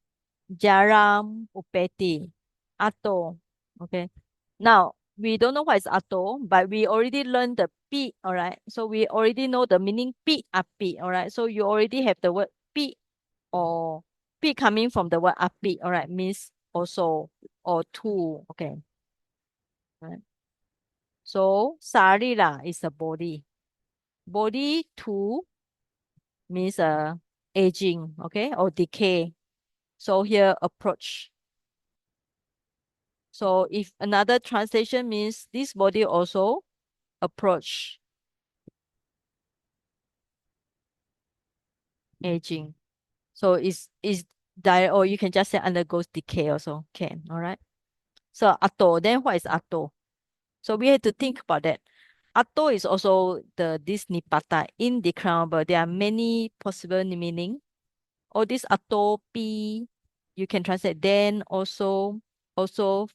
Speaker 1: Jaram Upeti. Ato. Okay. Now, we don't know what is ato, but we already learned the pi, all right? So we already know the meaning pi api, all right? So you already have the word pi or pi coming from the word api, all right? Means also or two, okay. Right. So sarira is the body. Body two means aging, okay, or decay. So here approach. So if another translation means this body also approach aging. So it's die or you can just say undergoes decay also can. All right. So ato, then what is ato? So we have to think about that. Ato is also this nipata indeclarable. There are many possible meaning. Or this ato pi, you can translate then also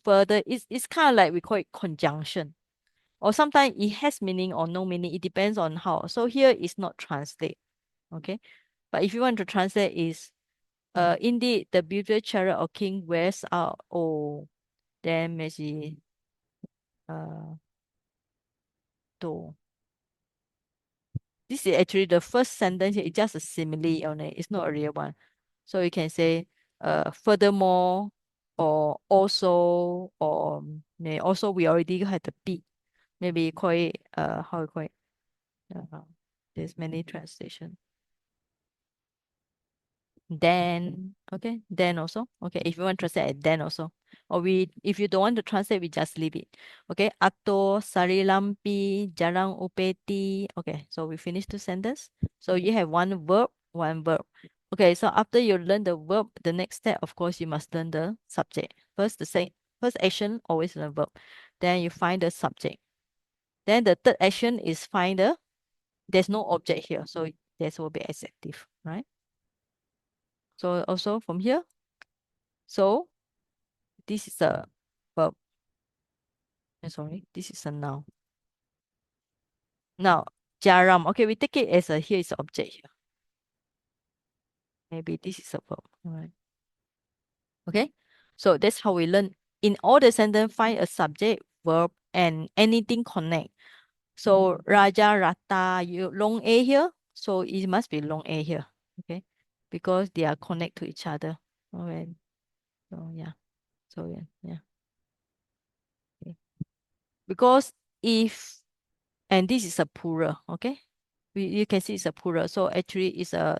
Speaker 1: further. It's kind of like we call it conjunction. Or sometimes it has meaning or no meaning. It depends on how. So here is not translate. Okay. But if you want to translate is indeed the beautiful chariot of king wears out. Oh, then maybe uh to this is actually the first sentence here. It's just a simile on it. It's not a real one. So you can say furthermore or also or also we already had the B. Maybe call it how you call it? Uh, there's many translation. Then okay, then also okay. If you want to translate, then also, or we if you don't want to translate, we just leave it. Okay, ato sarilampi jarang upeti. Okay, so we finish the sentence. So you have one verb, one verb. Okay, so after you learn the verb, the next step, of course, you must learn the subject. First action always learn verb. Then you find the subject. Then the third action is find the. There's no object here, so this will be adjective, right? So also from here. So this is a verb. Sorry, this is a noun. Now, jaram. Okay, we take it as a here is an object here. Maybe this is a verb. All right. Okay. So that's how we learn in all the sentence, find a subject, verb, and anything connect. So Raja, Rata, you long A here. So it must be long A here. Okay. Because they are connect to each other. Okay. So yeah. So yeah. Yeah. Okay. Because if and this is a plural, okay? You can see it's a plural. So actually it's a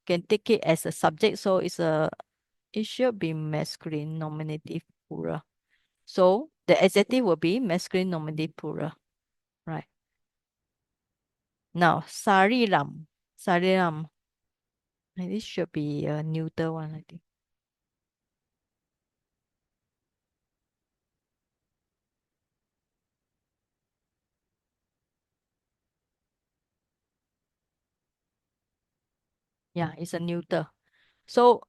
Speaker 1: can take it as a subject. So it should be masculine nominative plural. So the adjective will be masculine nominative plural. Right. Now Sariram. Sariram. And this should be a neuter one, I think. Yeah, it's a neuter. So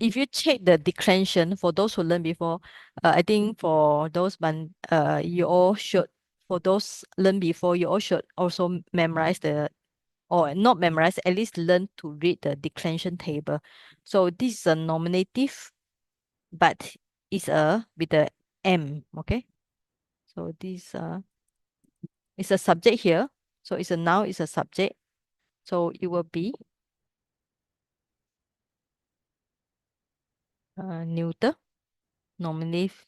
Speaker 1: if you check the declension for those who learned before, I think for those you all should for those learned before, you all should also memorize the or not memorize, at least learn to read the declension table. So this is a nominative, but it's a with the M, okay? So this is a subject here. So it's a noun, it's a subject. So it will be neuter, nominative,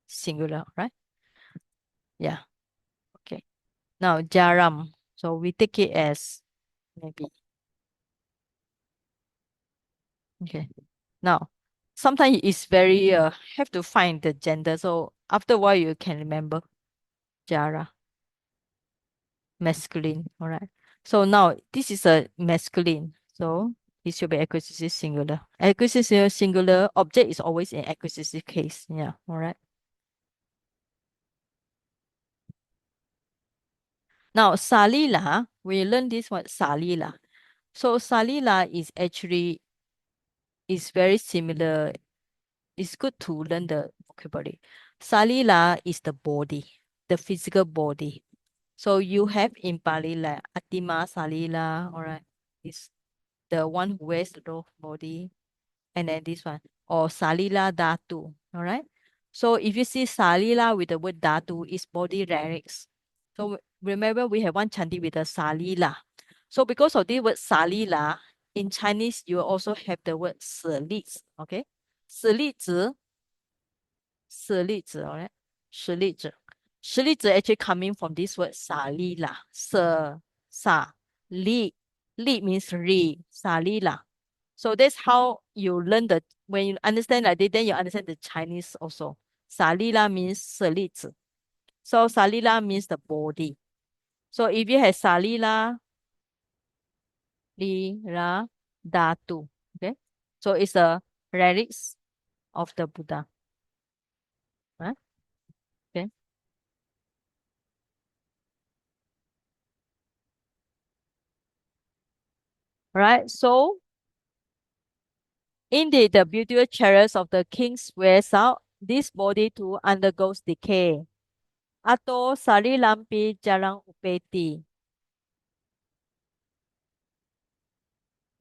Speaker 1: singular, right? Yeah. Okay. Now jaram. So we take it as maybe okay. Now sometimes it's very have to find the gender. So after a while you can remember jara, masculine. All right. So now this is a masculine. So it should be acquisitive singular. Acquisitive singular object is always in acquisitive case. Yeah. All right. Now salila, we learn this word salila. So salila is actually is very similar. It's good to learn the vocabulary. Salila is the body, the physical body. So you have in Pali like Atima Salila, all right, is the one who wears the robe body, and then this one, or Salila Datu, all right. So if you see Salila with the word Datu, is body lyrics. So remember we have one chanti with the Salila. So because of the word Salila, in Chinese you also have the word 舍利子, okay? 舍利子 alright? 舍利子 actually coming from this word salila. Sa, li means re, salila. So that's how you learn when you understand like that, then you understand the Chinese also. Salila means 舍利子. So salila means the body. So if you have salila, li, ra, datu, okay? So it's a relics of the Buddha. Right? Okay. Right. So indeed, the beautiful chariots of the kings wears out, this body too undergoes decay. Ato sarilampi jarang upeti.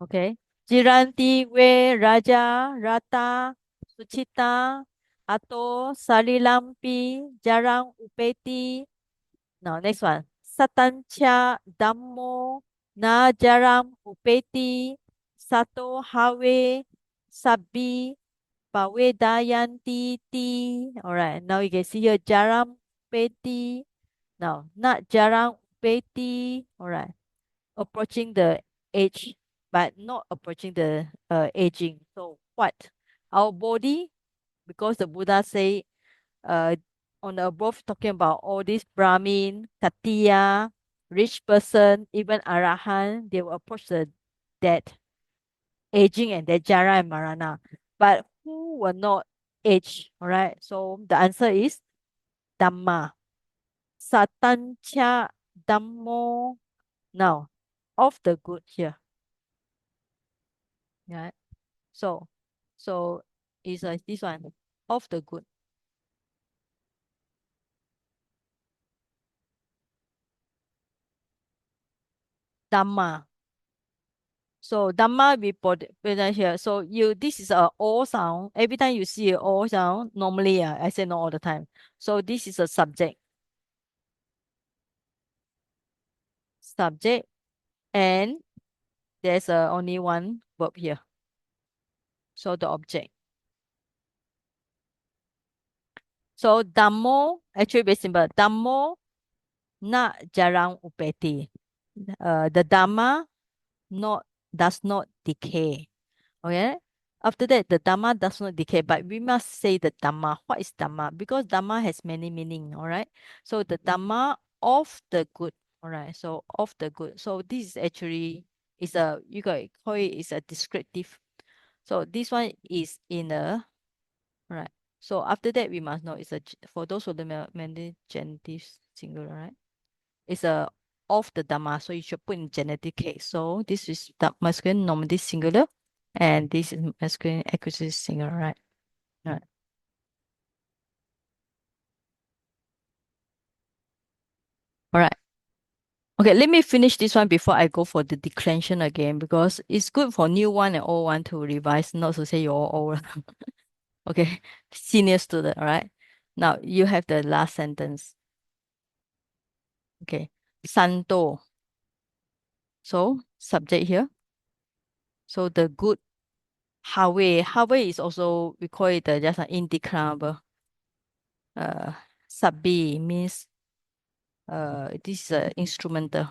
Speaker 1: Okay. Jiranti we raja rata sucita. Ato sarilampi jarang upeti. Now, next one. Satancha dammo na jaram upeti. Sato hawe sabi Pawedayanti ti. All right. Now you can see here Jaram Peti. Now, not Jarang Peti. All right. Approaching the age, but not approaching the aging. So what? Our body, because the Buddha say on the above talking about all these Brahmin, Katiya, rich person, even Arahan, they will approach the dead aging and the Jara and Marana. But who will not age? All right. So the answer is Dhamma. Satancha Dhammo. Now, of the good here. Yeah. So, so is this one of the good. Dhamma. So Dhamma we put it here. So this is a O sound. Every time you see a O sound, normally I say no all the time. So this is a subject. Subject, and there's only one verb here. So the object. So Dhammo, actually very simple. Dhammo na jarang upeti. The Dhamma does not decay. Okay. After that, the Dhamma does not decay, but we must say the Dhamma. What is Dhamma? Because Dhamma has many meaning. All right. So the Dhamma of the good. All right. So of the good. So this is actually you got call it is a descriptive. So this one is in a right. So after that, we must know it's for those who the many genitive singular, right? It's a of the Dhamma, so you should put in genitive case. So this is the masculine nominative singular, and this is masculine accusative singular, right? Right. All right. Okay, let me finish this one before I go for the declension again, because it's good for new one and old one to revise, not to say you're all old. Okay, senior student, all right? Now you have the last sentence. Okay, Santo. So subject here. So the good Harvey is also we call it just an indeclarable. Uh, Sabi means this is a instrumental,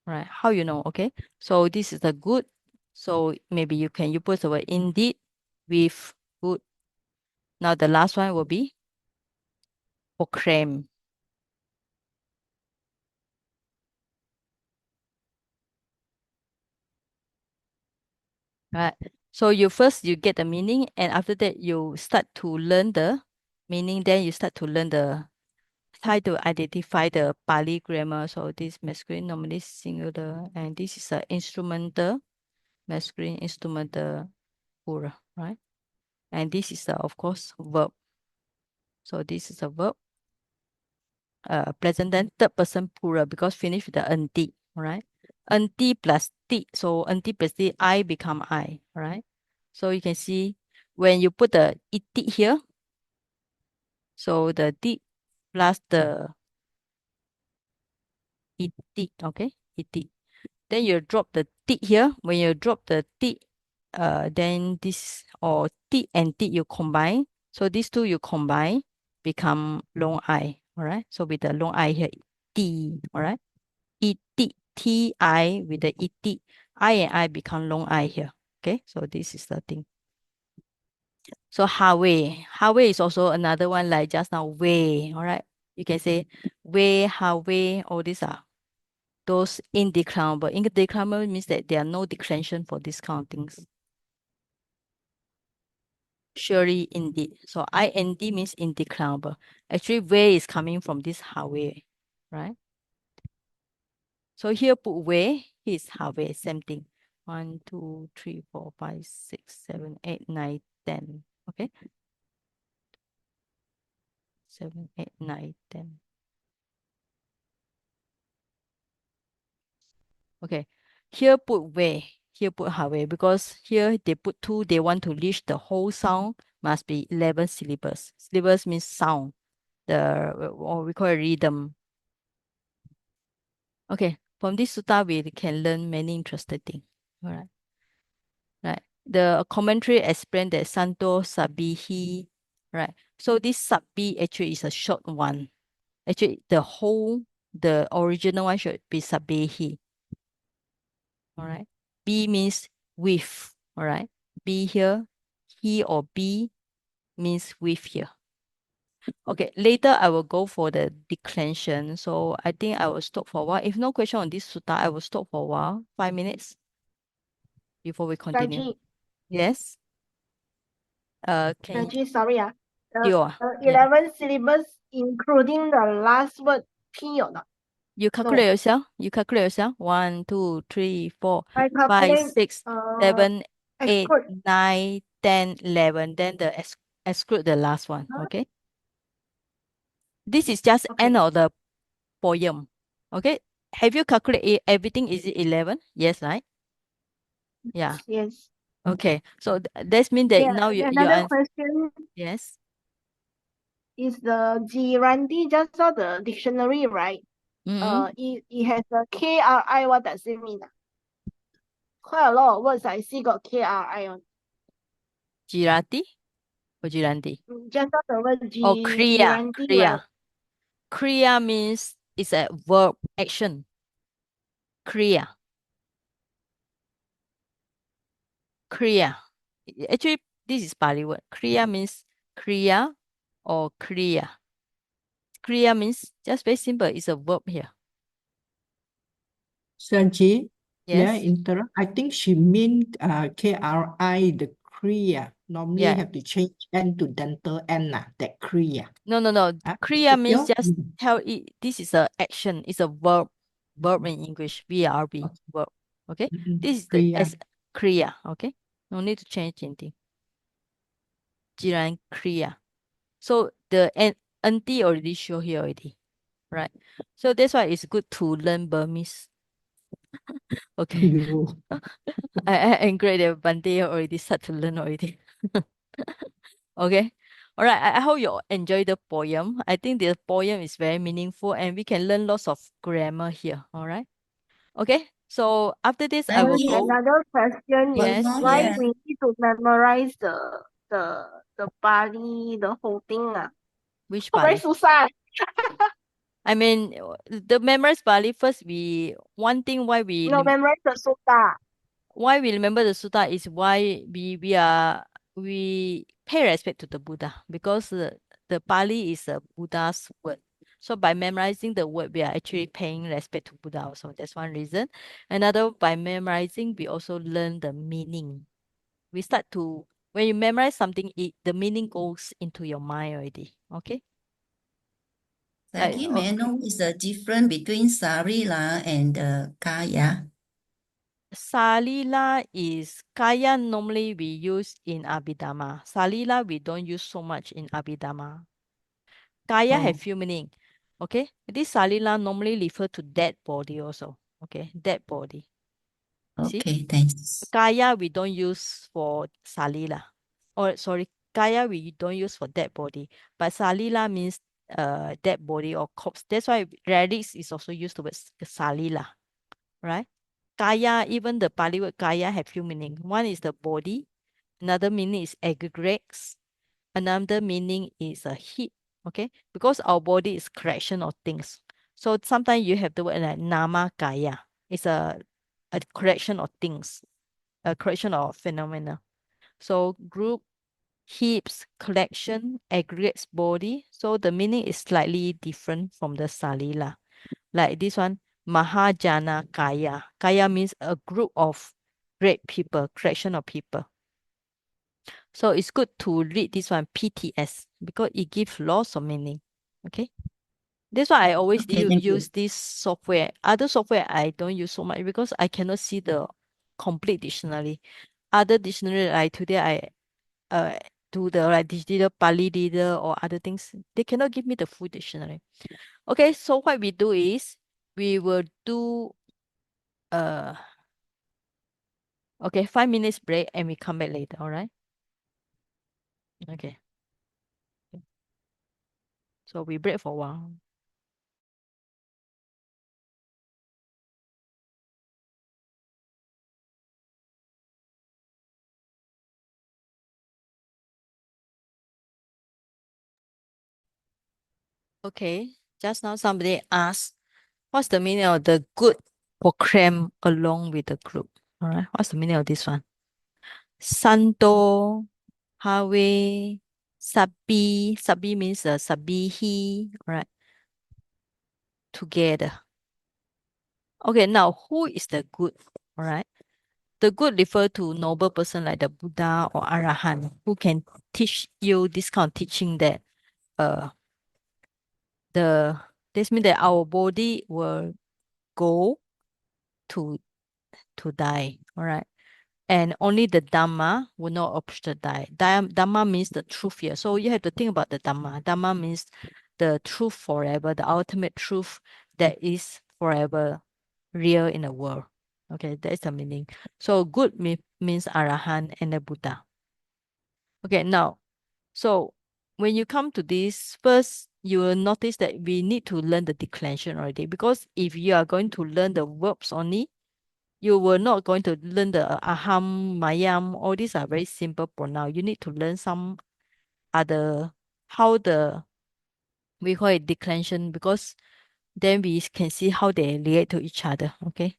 Speaker 1: right? How you know? Okay, so this is the good. So maybe you put the word indeed with good. Now the last one will be proclaim. Right. So you get the meaning, and after that you start to learn the meaning. Then you start to learn try to identify the Pali grammar. So this masculine nominative singular, and this is a instrumental masculine instrumental plural, right? And this is of course verb. So this is a verb, present tense third person plural because finish with the enti, right? Enti plus ti. So enti plus ti, I become I, right? So you can see when you put the iti here, so the ti plus the iti, okay? Iti. Then you drop the T here. When you drop the T, then this or T and T you combine. So these two you combine become long I. All right. So with the long I here, T. All right. E T T I with the E T. I and I become long I here. Okay. So this is the thing. So Hawe is also another one like just now way. All right. You can say way, Hawe, all these are those indeclarable. Indeclarable means that there are no declension for these kind of things. Surely, indeed. So IND means indeclarable. Actually, where is coming from this Hawe, right? So here put where, here is Hawe, same thing. 1, 2, 3, 4, 5, 6, 7, 8, 9, 10. Okay. 7, 8, 9, 10. Okay. Here put where, here put Hawe, because here they put two, they want to reach the whole sound must be 11 syllables. Syllables means sound, or we call it rhythm. Okay, from this sutta we can learn many interesting things. All right. Right. The commentary explained that Santo Sabihi, right? So this Sabi actually is a short one. Actually, the original one should be Sabihi. All right. B means with. All right. B here, he or B means with here. Okay, later I will go for the declension. So I think I will stop for a while. If no question on this sutta, I will stop for a while, 5 minutes before we continue.
Speaker 2: Reggie,
Speaker 1: Yes. Can
Speaker 2: Reggie, sorry,
Speaker 1: you? Yeah.
Speaker 2: 11 syllables including the last word P or not?
Speaker 1: You calculate
Speaker 2: No,
Speaker 1: yourself. You calculate yourself. 1, 2, 3, 4,
Speaker 2: I
Speaker 1: 5,
Speaker 2: calculate
Speaker 1: 6, 7, 8,
Speaker 2: exclude.
Speaker 1: 9, 10, 11. Then exclude the last one.
Speaker 2: Huh?
Speaker 1: Okay. This is just
Speaker 2: Okay.
Speaker 1: end of the poem. Okay. Have you calculated everything? Is it 11? Yes, right? Yeah.
Speaker 2: Yes.
Speaker 1: Okay. So that means that
Speaker 2: Yeah.
Speaker 1: now you
Speaker 2: Another
Speaker 1: are,
Speaker 2: question
Speaker 1: yes.
Speaker 2: is the Jirandi just saw the dictionary, right?
Speaker 1: Mm-hmm.
Speaker 2: It has a KRI. What does it mean? Quite a lot of words I see got KRI on.
Speaker 1: Girati or Girandi?
Speaker 2: Just saw the word
Speaker 1: Oh, Kriya.
Speaker 2: Jirandi, right?
Speaker 1: Kriya. Kriya means it's a verb action. Kriya. Kriya. Actually, this is Pali word. Kriya means Kriya or Kriya. Kriya means just very simple. It's a verb here.
Speaker 3: Sanji, may I
Speaker 1: Yes.
Speaker 3: interrupt? I think she meant KRI, the Kriya. Normally
Speaker 1: Yeah.
Speaker 3: have to change N to dental N, that Kriya.
Speaker 1: No. Kriya means
Speaker 3: Still?
Speaker 1: just tell it. This is a action. It's a verb. Verb in English. VRB. Verb. Okay. This is the
Speaker 3: Kriya.
Speaker 1: as Kriya. Okay. No need to change anything. Jiran Kriya. So the auntie already show here already. Right. So that's why it's good to learn Burmese. Okay.
Speaker 3: You.
Speaker 1: I'm great that Bante already start to learn already. Okay. All right. I hope you enjoy the poem. I think the poem is very meaningful and we can learn lots of grammar here. All right. Okay. So after this, I will
Speaker 2: And
Speaker 1: go.
Speaker 2: another question
Speaker 4: One
Speaker 2: is
Speaker 1: Yes.
Speaker 4: more
Speaker 2: why
Speaker 4: here.
Speaker 2: we need to memorize the the Pali, the whole thing.
Speaker 1: Which
Speaker 2: Very
Speaker 1: Bali?
Speaker 2: susah.
Speaker 1: I mean, the memorize Bali first. One thing
Speaker 2: No, memorize the Sutta.
Speaker 1: why we remember the Sutta is why we pay respect to the Buddha because the Pali is a Buddha's word. So by memorizing the word, we are actually paying respect to Buddha also. That's one reason. Another, by memorizing, we also learn the meaning. We start to when you memorize something, the meaning goes into your mind already. Okay.
Speaker 4: Sagi, may I
Speaker 1: Okay.
Speaker 4: know what's the difference between Sarila and Kaya?
Speaker 1: Salila is kaya normally we use in Abhidhamma. Salila we don't use so much in Abhidhamma. Kaya have
Speaker 3: Oh,
Speaker 1: few meaning. Okay. This salila normally refer to dead body also. Okay. Dead body. See?
Speaker 4: Okay, thanks.
Speaker 1: Kaya we don't use for salila. Or sorry, kaya we don't use for dead body. But salila means dead body or corpse. That's why radix is also used towards salila. Right? Kaya, even the Pali word kaya have few meaning. One is the body, another meaning is aggregates, another meaning is a heap. Okay, because our body is collection of things. So sometimes you have the word like nama kaya. It's a collection of things, a collection of phenomena. So group, heaps, collection, aggregates body. So the meaning is slightly different from the salila. Like this one, Mahajana Kaya. Kaya means a group of great people, collection of people. So it's good to read this one, PTS, because it gives lots of meaning. Okay. That's why I always
Speaker 4: Okay, thank you.
Speaker 1: use this software. Other software I don't use so much because I cannot see the complete dictionary. Other dictionary like today I do the like digital Pali reader or other things, they cannot give me the full dictionary. Okay, so what we do is we will do uh okay, 5 minutes break and we come back later, all right? Okay. So we break for a while. Okay. Just now somebody asked, what's the meaning of the good for cram along with the group? All right. What's the meaning of this one? Santo, Hawe, Sabi. Sabi means Sabihi, all right? Together. Okay, now who is the good? All right. The good refer to noble person like the Buddha or Arahant who can teach you this kind of teaching that uh the this means that our body will go to die. All right. And only the Dhamma will not approach the die. Dhamma means the truth here. So you have to think about the Dhamma. Dhamma means the truth forever, the ultimate truth that is forever real in the world. Okay, that is the meaning. So good means Arahant and the Buddha. Okay, now, so when you come to this, first you will notice that we need to learn the declension already, because if you are going to learn the verbs only, you were not going to learn the aham, mayam, all these are very simple pronoun. You need to learn some other, how we call it declension, because then we can see how they relate to each other. Okay.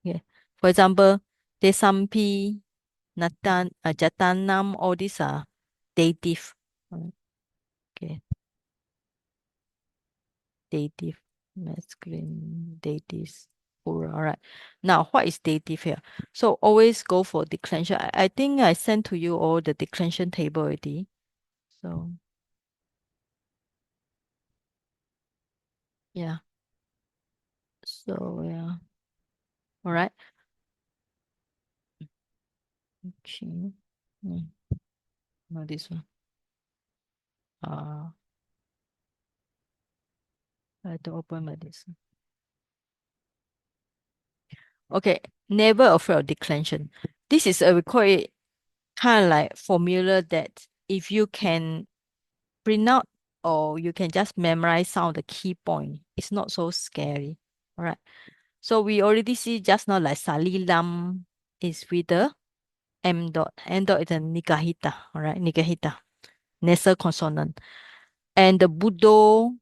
Speaker 1: Yeah. For example, desampi, jatanam, all these are dative. Okay. Dative, masculine, dative, plural. All right. Now, what is dative here? So always go for declension. I think I sent to you all the declension table already. So yeah. So yeah. All right. Okay. No, this one. I have to open my this one. Okay. Never afraid of declension. This is a we call it kind of like formula that if you can print out or you can just memorize some of the key point, it's not so scary. All right. So we already see just now like salilam is with the M dot. M dot is a nigahita. All right. Nigahita. Nasal consonant. And the budo,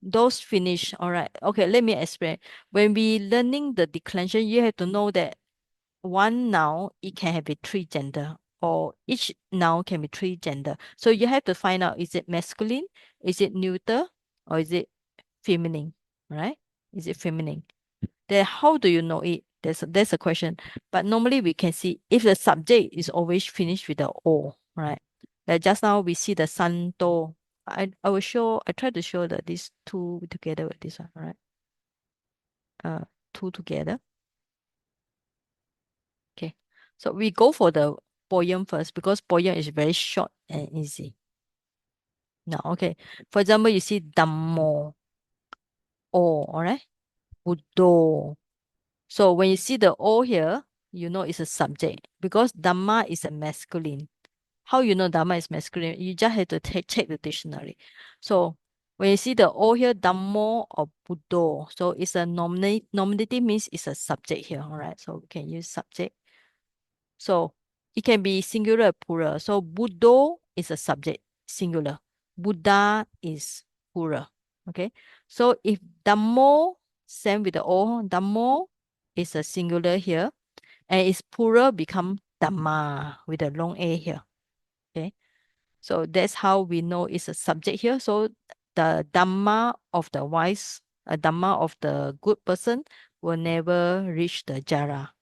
Speaker 1: those finish. All right. Okay. Let me explain. When we learning the declension, you have to know that one noun, it can have a three gender, or each noun can be three gender. So you have to find out, is it masculine, is it neuter, or is it feminine, right? Is it feminine? Then how do you know it? That's a question. But normally we can see if the subject is always finished with the O, right? Like just now we see the santo. I try to show that these two together with this one, right? Two together. Okay. So we go for the poem first because poem is very short and easy. Now, okay. For example, you see Dhammo, O, all right? Buddho. So when you see the O here, you know it's a subject because Dhamma is a masculine. How you know Dhamma is masculine? You just have to check the dictionary. So when you see the O here, Dhammo or Buddho, so it's a nominative means it's a subject here, all right? So we can use subject. So it can be singular or plural. So Buddho is a subject, singular. Buddha is plural. Okay. So if Dhammo, same with the O, Dhammo is a singular here, and its plural become Dhamma with a long A here. Okay. So that's how we know it's a subject here. So the Dhamma of the wise, Dhamma of the good person will never reach the Jara.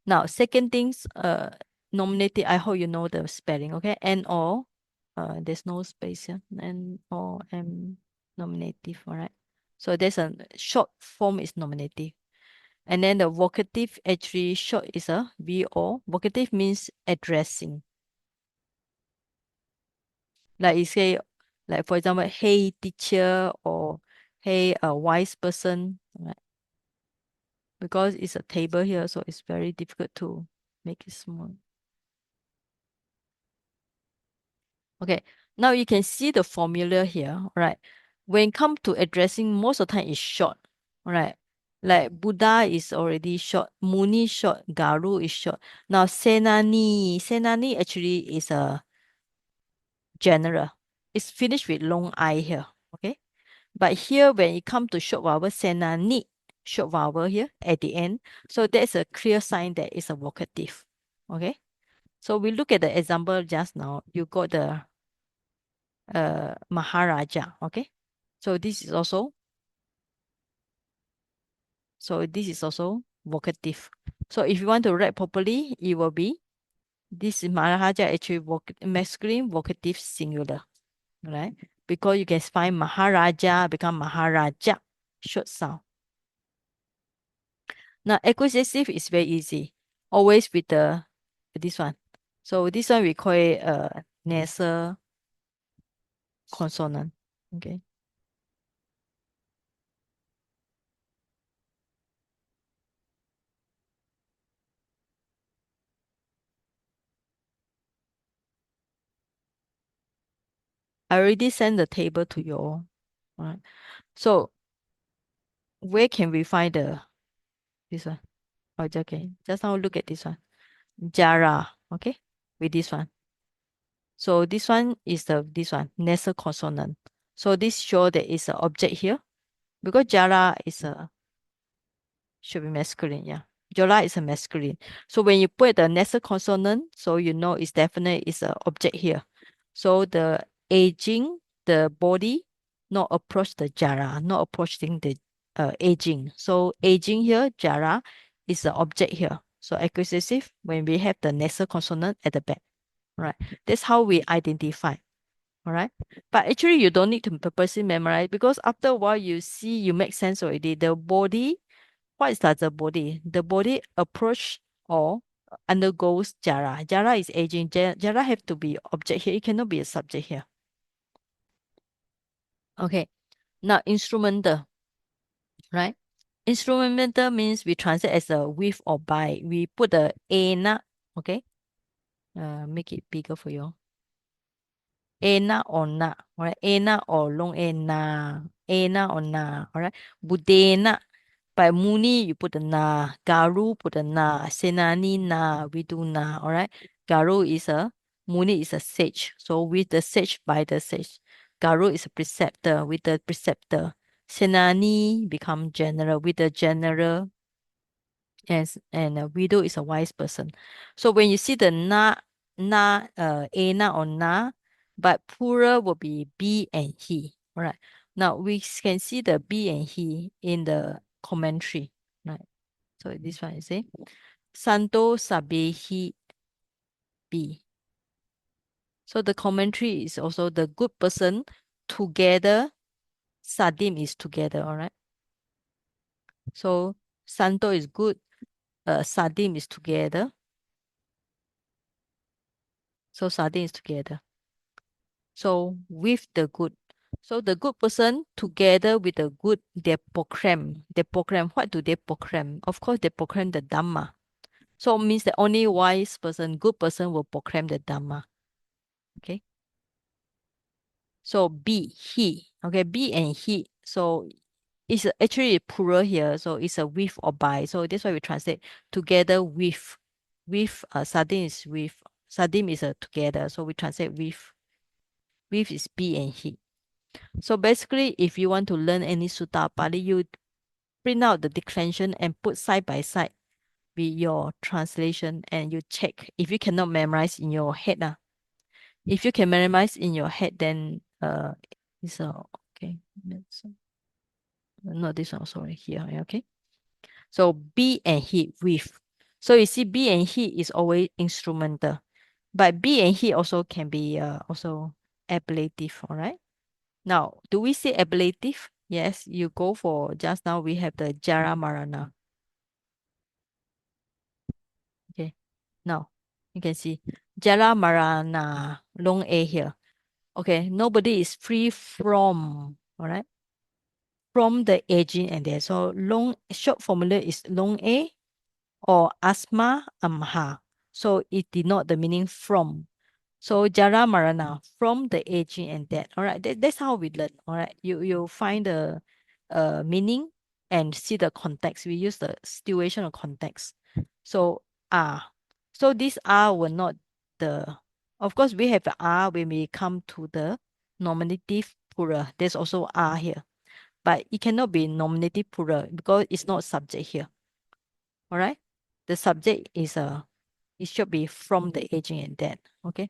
Speaker 1: Now, second things, nominative, I hope you know the spelling, okay? N O, there's no space here. N O M nominative, all right? So there's a short form is nominative. And then the vocative actually short is a VO. Vocative means addressing. Like you say, like for example, hey teacher or hey wise person, right? Because it's a table here, so it's very difficult to make it small. Okay, now you can see the formula here, right? When it comes to addressing, most of the time is short, right? Like Buddha is already short, Muni short, Garu is short. Now Senani actually is a general. It's finished with long I here, okay? But here when it comes to short vowel, Senani, short vowel here at the end. So that's a clear sign that it's a vocative, okay? So we look at the example just now. You got the Maharaja. Okay. So this is also vocative. So if you want to write properly, it will be this is Maharaja actually masculine vocative singular. Right? Because you can find Maharaja become Maharaja. Short sound. Now accusative is very easy. Always with this one. So this one we call it nasal consonant. Okay. I already sent the table to you all. Alright. So where can we find this one? Oh, okay. Just now look at this one. Jara. Okay. With this one. So this one is this one, nasal consonant. So this show that is an object here. Because Jara is should be masculine, yeah. Jara is a masculine. So when you put the nasal consonant, so you know it's definitely is an object here. So the aging, the body, not approach the Jara, not approaching the aging. So aging here, Jara, is the object here. So accusative when we have the nasal consonant at the back. Right. That's how we identify. All right. But actually, you don't need to purposely memorize because after a while, you see, you make sense already. The body, what is that the body? The body approach or undergoes Jara. Jara is aging. Jara have to be object here. It cannot be a subject here. Okay. Now, instrumental, right? Instrumental means we translate as a with or by. We put the na, okay? Make it bigger for you. Ena or na, alright? Ena or long ena, ena or na, alright? Budena, by muni you put the na, garu put the na, senani na, we do na, alright? Garu is muni is a sage, so with the sage by the sage. Garu is a preceptor with the preceptor. Senani become general with the general, and a widow is a wise person. So when you see the ena or na, but plural will be be and he. All right. Now we can see the be and he in the commentary. Right. So this one is say Santo sabehi be. So the commentary is also the good person together. Sadim is together. All right. So Santo is good. Sadim is together. So Sadim is together. So with the good. So the good person together with the good, they proclaim. They proclaim. What do they proclaim? Of course, they proclaim the Dhamma. So it means that only wise person, good person will proclaim the Dhamma. Okay. So be, he. Okay, be and he. So it's actually plural here. So it's a with or by. So that's why we translate together with. With Sadim is with. Sadim is a together. So we translate with. With is be and he. So basically, if you want to learn any sutta Pali, you print out the declension and put side by side with your translation and you check. If you cannot memorize in your head, if you can memorize in your head, then it's okay. Not this one, sorry, here, okay. So be and he with. So you see, be and he is always instrumental, but be and he also can be also ablative, all right? Now, do we say ablative? Yes, you go for just now we have the Jaramaraṇa. Okay. Now you can see Jaramaraṇa long A here. Okay, nobody is free from, all right, from the aging and there. So long short formula is long A or asma amha. So it denote the meaning from. So Jaramaraṇa, from the aging and death. All right, that's how we learn. All right, you find the meaning and see the context. We use the situation or context. So so these will not the. Of course, we have the when we come to the nominative plural. There's also here, but it cannot be nominative plural because it's not subject here. All right, the subject is it should be from the aging and death. Okay.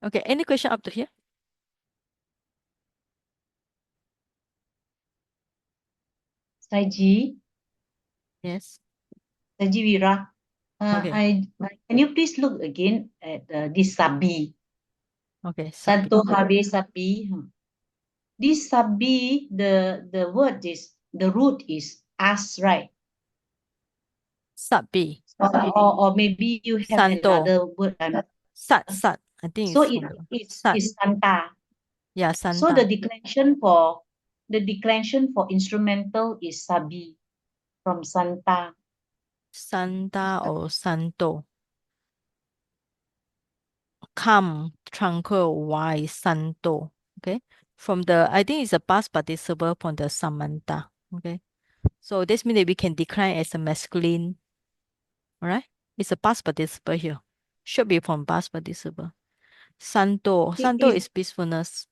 Speaker 1: Okay, any question up to here?
Speaker 5: Saji,
Speaker 1: Yes.
Speaker 5: Saji Wira.
Speaker 1: Okay.
Speaker 5: Can you please look again at this sabi?
Speaker 1: Okay.
Speaker 5: Santo habe sabi. This sabi, the word is, the root is as, right?
Speaker 1: Sabi.
Speaker 5: Or maybe you have
Speaker 1: Santo.
Speaker 5: another word.
Speaker 1: Sat. I think
Speaker 5: So
Speaker 1: it's Sat.
Speaker 5: it's Santa.
Speaker 1: Yeah,
Speaker 5: So
Speaker 1: Santa.
Speaker 5: the declension for instrumental is sabi from Santa.
Speaker 1: Santa or Santo. calm, tranquil, wise, santo. Okay. From the, I think it's a past participle from the Samantha. Okay. So this means that we can decline as a masculine. All right. It's a past participle here. Should be from past participle. Santo. Santo is peacefulness.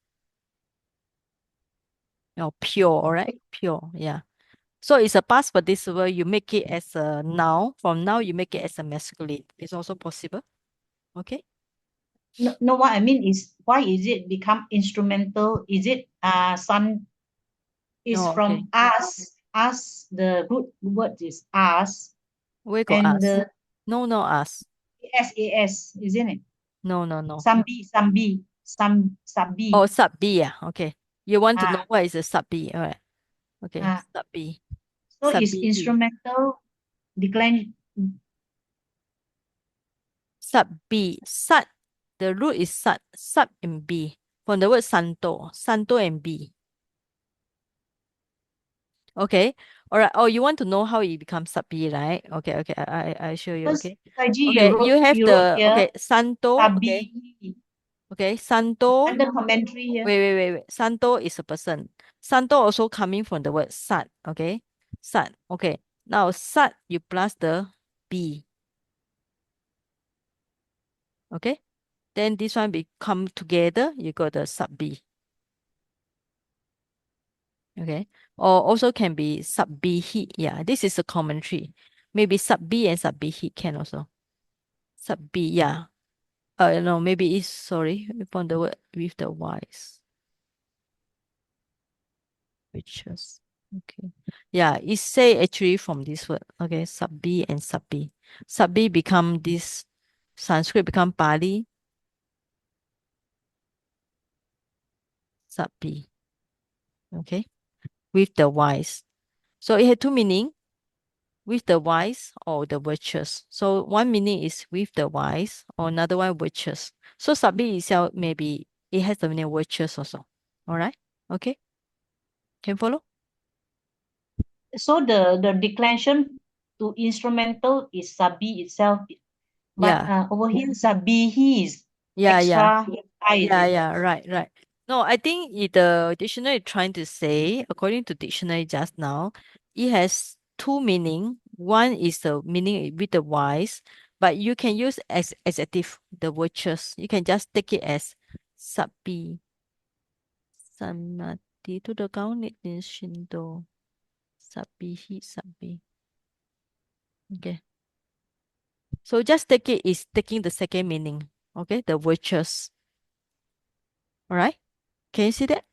Speaker 1: Or pure, all right? Pure, yeah. So it's a past participle. You make it as a noun. From now, you make it as a masculine. It's also possible. Okay.
Speaker 5: No, what I mean is, why is it become instrumental? Is it sun is
Speaker 1: Oh,
Speaker 5: from us, the root word is us,
Speaker 1: Where go
Speaker 5: and
Speaker 1: us?
Speaker 5: the
Speaker 1: No, no, us.
Speaker 5: SAS, isn't it?
Speaker 1: No, no, no.
Speaker 5: Sambi.
Speaker 1: Oh, sub B, yeah. Okay. You want to know
Speaker 5: Ah,
Speaker 1: what is a sub B? All right. Okay.
Speaker 5: ah.
Speaker 1: Sub B.
Speaker 5: So
Speaker 1: Sub
Speaker 5: it's
Speaker 1: B.
Speaker 5: instrumental decline.
Speaker 1: Sub B. Sat. The root is sat. Sub and B. From the word santo. Santo and B. Okay. All right. Oh, you want to know how it becomes sub B, right? Okay. Okay. I show you.
Speaker 5: Because
Speaker 1: Okay.
Speaker 5: Saiji,
Speaker 1: Okay. You have
Speaker 5: you wrote
Speaker 1: the
Speaker 5: here
Speaker 1: okay. Santo. Okay.
Speaker 5: Sabi
Speaker 1: Okay. Santo.
Speaker 5: under commentary here.
Speaker 1: Wait. Santo is a person. Santo also coming from the word sat. Okay. Sat. Okay. Now sat you plus the B. Okay. Then this one become together. You got the sub B. Okay. Or also can be sub B heat. Yeah. This is a commentary. Maybe sub B and sub B heat can also. Sub B. Yeah. No, maybe it's sorry upon the word with the Y's. Riches. Okay. Yeah, it say actually from this word. Okay, sub B and sub B. Sub B become this Sanskrit become Pali. Sub B. Okay. With the Y's. So it had two meaning. With the Y's or the virtuous. So one meaning is with the Y's or another one virtuous. So sub B itself maybe it has the meaning virtuous also. All right. Okay. Can follow?
Speaker 5: So the declension to instrumental is Sabi itself, but
Speaker 1: Yeah.
Speaker 5: over here Sabihi is
Speaker 1: Yeah.
Speaker 5: extra I.
Speaker 1: Yeah, right. No, I think the dictionary trying to say, according to dictionary just now, it has two meaning. One is the meaning with the wise, but you can use as adjective the virtuous. You can just take it as sabbi. Sanmati to the count in Shindo. Sabbi. Okay. So just take it is taking the second meaning. Okay, the virtuous. All right. Can you see that?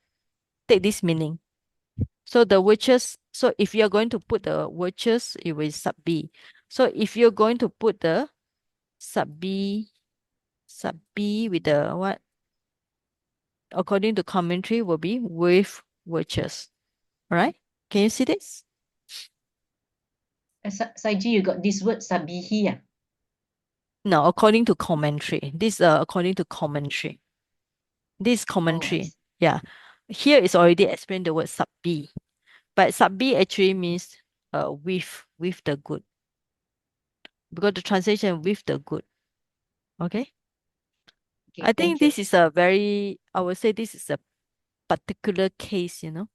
Speaker 1: Take this meaning. So the virtuous, so if you're going to put the virtuous, it will sub B. So if you're going to put the sub B with the what? According to commentary will be with virtuous. All right? Can you see this?
Speaker 5: Saiji, you got this word Sabihi.
Speaker 1: No, according to commentary. This according to commentary. This commentary.
Speaker 5: see.
Speaker 1: Yeah. Here is already explained the word sub B. But sub B actually means with the good. Because the translation with the good. Okay?
Speaker 5: Okay,
Speaker 1: I
Speaker 5: thank
Speaker 1: think
Speaker 5: you.
Speaker 1: this is a very, I would say this is a particular case, you know.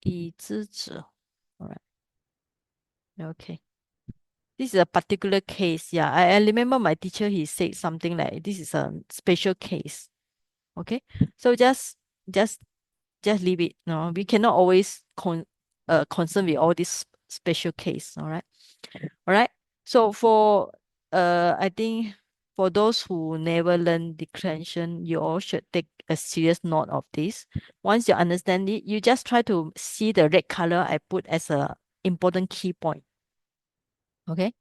Speaker 1: 已知者. All right. Okay. This is a particular case. Yeah. I remember my teacher, he said something like this is a special case. Okay. So just leave it. No, we cannot always concern with all this special case. All right. All right. So for I think for those who never learn declension, you all should take a serious note of this. Once you understand it, you just try to see the red color I put as a important key point. Okay.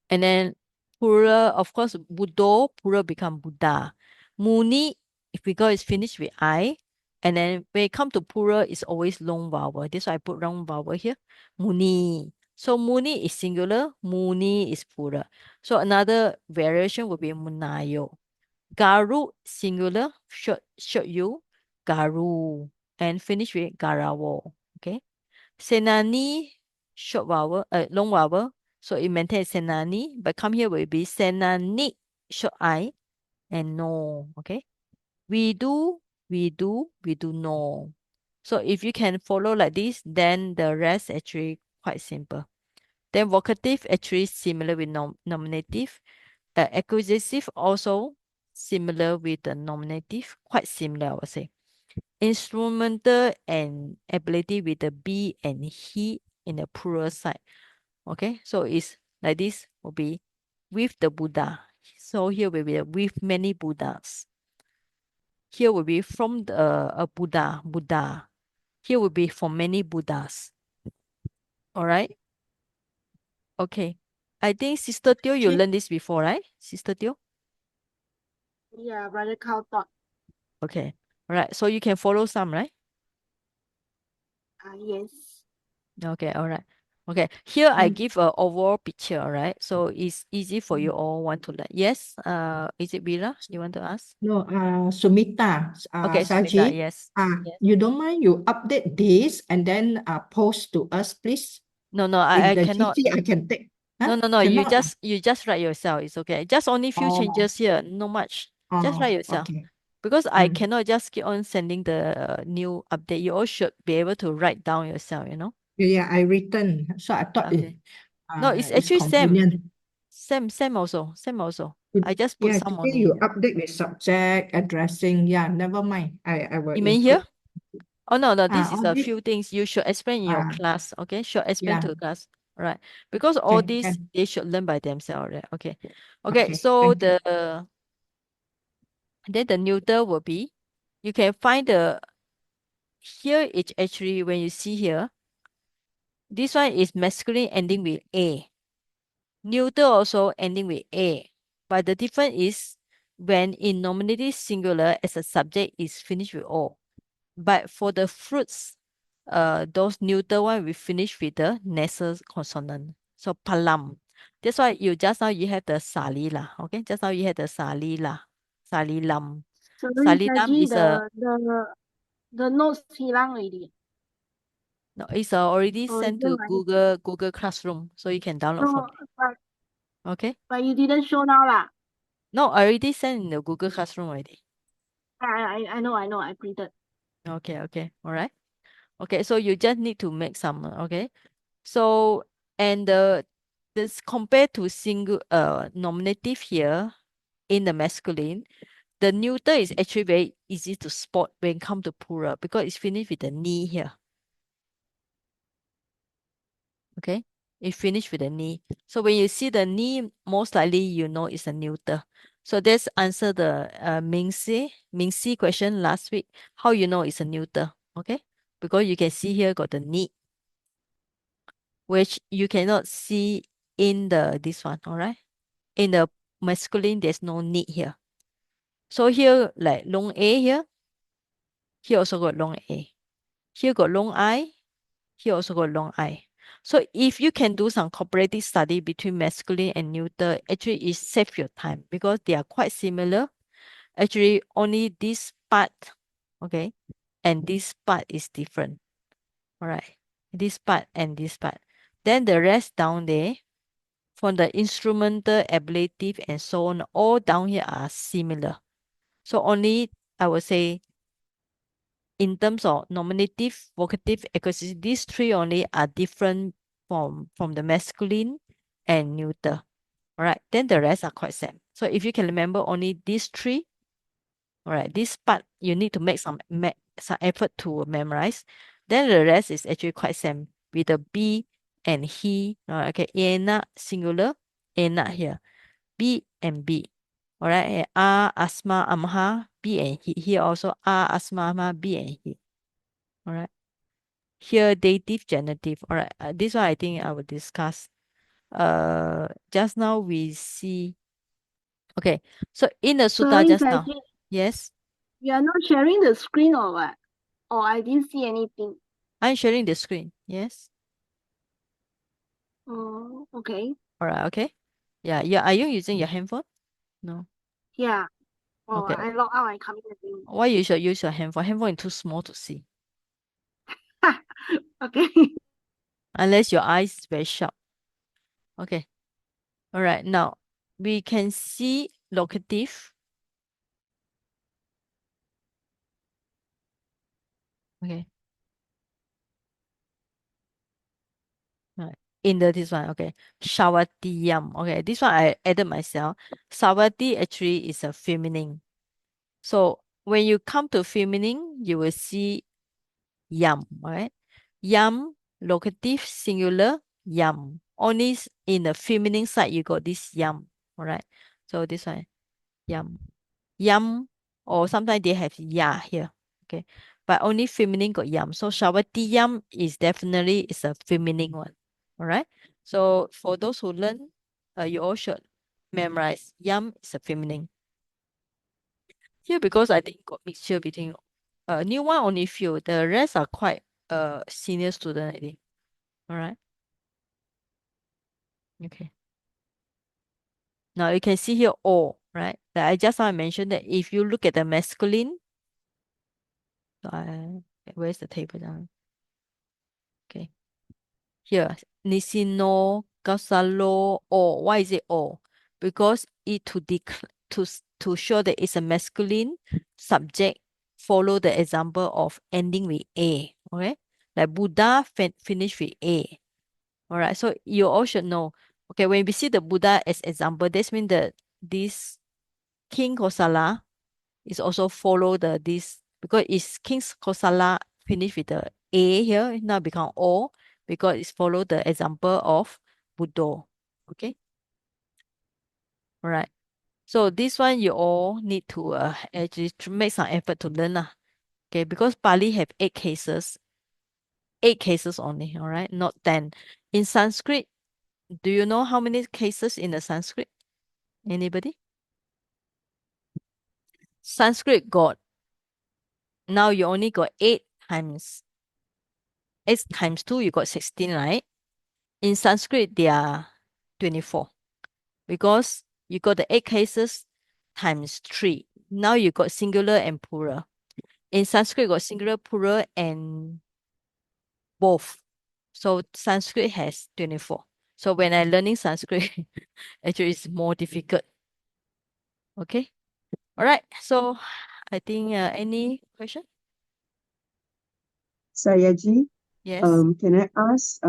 Speaker 1: And then plural, of course, Buddho, plural become Buddha. Muni, if we go is finished with I. And then when it come to plural, it's always long vowel. This why I put long vowel here. Muni. So Muni is singular, Muni is plural. So another variation would be Munayo. Garu, singular, short you, Garu. And finish with Garawo. Okay. Senani, short vowel, long vowel. So it maintains Senani, but come here will be Senani, short I. and know. Okay. We do know. So if you can follow like this, then the rest actually quite simple. Then vocative actually similar with nominative. Accusative also similar with the nominative, quite similar, I would say. Instrumental and ability with the be and he in the plural side. Okay, so it's like this will be with the Buddha. So here will be with many Buddhas. Here will be from a Buddha. Here will be for many Buddhas. All right. Okay. I think Sister Teo, you
Speaker 2: Okay.
Speaker 1: learned this before, right? Sister Teo?
Speaker 2: Yeah, Brother Carl taught.
Speaker 1: Okay. All right. So you can follow some, right?
Speaker 2: Yes.
Speaker 1: Okay. All right. Okay. Here I
Speaker 3: Mm.
Speaker 1: give a overall picture, all right? So it's easy for you all want to learn. Yes. Is it Bila? You want to ask?
Speaker 3: No, Sumita,
Speaker 1: Okay, Sumita,
Speaker 3: Sajid,
Speaker 1: yes. Yes.
Speaker 3: you don't mind you update this and then post to us, please?
Speaker 1: No,
Speaker 3: In
Speaker 1: I
Speaker 3: the
Speaker 1: cannot.
Speaker 3: GC, I can take. Huh?
Speaker 1: No. You
Speaker 3: Cannot?
Speaker 1: just write yourself. It's okay. Just only few
Speaker 3: Oh,
Speaker 1: changes here. No much. Just write yourself.
Speaker 3: okay.
Speaker 1: Because I
Speaker 3: Mm.
Speaker 1: cannot just keep on sending the new update. You all should be able to write down yourself, you know?
Speaker 3: Yeah, I written. So I thought
Speaker 1: Okay. No, it's
Speaker 3: it's
Speaker 1: actually same.
Speaker 3: convenient.
Speaker 1: Same also. I just put
Speaker 3: Yeah,
Speaker 1: some
Speaker 3: today
Speaker 1: only.
Speaker 3: you update with subject, addressing. Yeah, never mind. I will
Speaker 1: You mean here?
Speaker 3: include.
Speaker 1: Oh no, this is
Speaker 3: All
Speaker 1: a
Speaker 3: this.
Speaker 1: few things you should explain in your class. Okay, should explain to
Speaker 3: Yeah.
Speaker 1: the class. Right. Because all
Speaker 3: Can,
Speaker 1: these
Speaker 3: can.
Speaker 1: they should learn by themselves. Right? Okay. Okay,
Speaker 3: Okay,
Speaker 1: so
Speaker 3: thank you.
Speaker 1: then the neuter will be you can find the here it's actually when you see here, this one is masculine ending with A. Neuter also ending with A. But the difference is when in nominative singular as a subject is finished with O. But for the fruits, those neuter one we finish with the nasal consonant. So palam. That's why just now you have the salila. Okay, just now you had the salila, salilam.
Speaker 2: So
Speaker 1: Salilam
Speaker 2: Saji,
Speaker 1: is a
Speaker 2: the notes hilang already.
Speaker 1: no, it's already
Speaker 2: Or
Speaker 1: sent
Speaker 2: is it
Speaker 1: to
Speaker 2: my
Speaker 1: Google Classroom, so you can download from
Speaker 2: no,
Speaker 1: there. Okay.
Speaker 2: but you didn't show now lah.
Speaker 1: No, I already sent in the Google Classroom already.
Speaker 2: I know, I printed.
Speaker 1: Okay, all right. Okay, so you just need to make some, okay? So, and this compared to single nominative here in the masculine, the neuter is actually very easy to spot when come to plural because it's finished with the ni here. Okay, it finished with the ni. So when you see the ni, most likely you know it's a neuter. So let's answer the Ming-Si question last week. How you know it's a neuter? Okay, because you can see here got the ni, which you cannot see in this one. All right, in the masculine there's no need here. So here like long A here also got long A. Here got long I. Here also got long I. So if you can do some comparative study between masculine and neuter, actually it save your time because they are quite similar. Actually, only this part, okay, and this part is different. All right, this part and this part. Then the rest down there, from the instrumental, ablative, and so on, all down here are similar. So only I would say in terms of nominative, vocative, accusative, these three only are different from the masculine and neuter. All right, then the rest are quite same. So if you can remember only these three, all right, this part you need to make some effort to memorize. Then the rest is actually quite same with the be and he. Okay, ena singular, ena here, be and be. All right, asma, amha, be and he. Here also asma, amha, be and he. All right. Here, dative, genitive. All right. This one I think I will discuss. Just now we see. Okay. So in the sutta
Speaker 2: Sorry,
Speaker 1: just now.
Speaker 2: Saji,
Speaker 1: Yes,
Speaker 2: you are not sharing the screen or what? Or I didn't see anything.
Speaker 1: I'm sharing the screen. Yes.
Speaker 2: Oh, okay.
Speaker 1: All right. Okay. Yeah. Are you using your handphone? No.
Speaker 2: Yeah. Oh,
Speaker 1: Okay.
Speaker 2: I log out, I come in again.
Speaker 1: Why you should use your handphone? Handphone is too small to see.
Speaker 2: Okay.
Speaker 1: Unless your eyes is very sharp. Okay. All right. Now we can see locative. Okay. Right. In this one, okay. Shawatiyam. Okay, this one I added myself. Sawati actually is a feminine. So when you come to feminine, you will see yam, right? Yam, locative, singular, yam. Only in the feminine side, you got this yam, all right? So this one, yam. Yam, or sometimes they have ya here, okay? But only feminine got yam. So shawati yam is definitely is a feminine one, all right? So for those who learn, you all should memorize yam is a feminine. Here because I think got mixture between new one only few. The rest are quite senior student, I think. All right. Okay. Now you can see here all, right? Like I just now mentioned that if you look at the masculine, where's the table down? Okay. Here, Nisino, Kasalo, all. Why is it all? Because it to show that it's a masculine subject, follow the example of ending with A. Okay. Like Buddha finish with A. All right. So you all should know. Okay, when we see the Buddha as example, this means that this King Kosala is also follow this because it's King Kosala finish with the A here, now become O because it's follow the example of Buddha. Okay. All right. So this one you all need to actually make some effort to learn. Okay, because Pali have 8 cases. 8 cases only, all right, not 10. In Sanskrit, do you know how many cases in the Sanskrit? Anybody? Sanskrit got, now you only got 8 times. 8 times 2, you got 16, right? In Sanskrit, they are 24 because you got the 8 cases times 3. Now you got singular and plural. In Sanskrit, got singular, plural, and both. So Sanskrit has 24. So when I learning Sanskrit, actually it's more difficult. Okay. All right. So I think any question?
Speaker 6: Sayaji,
Speaker 1: Yes.
Speaker 6: can I ask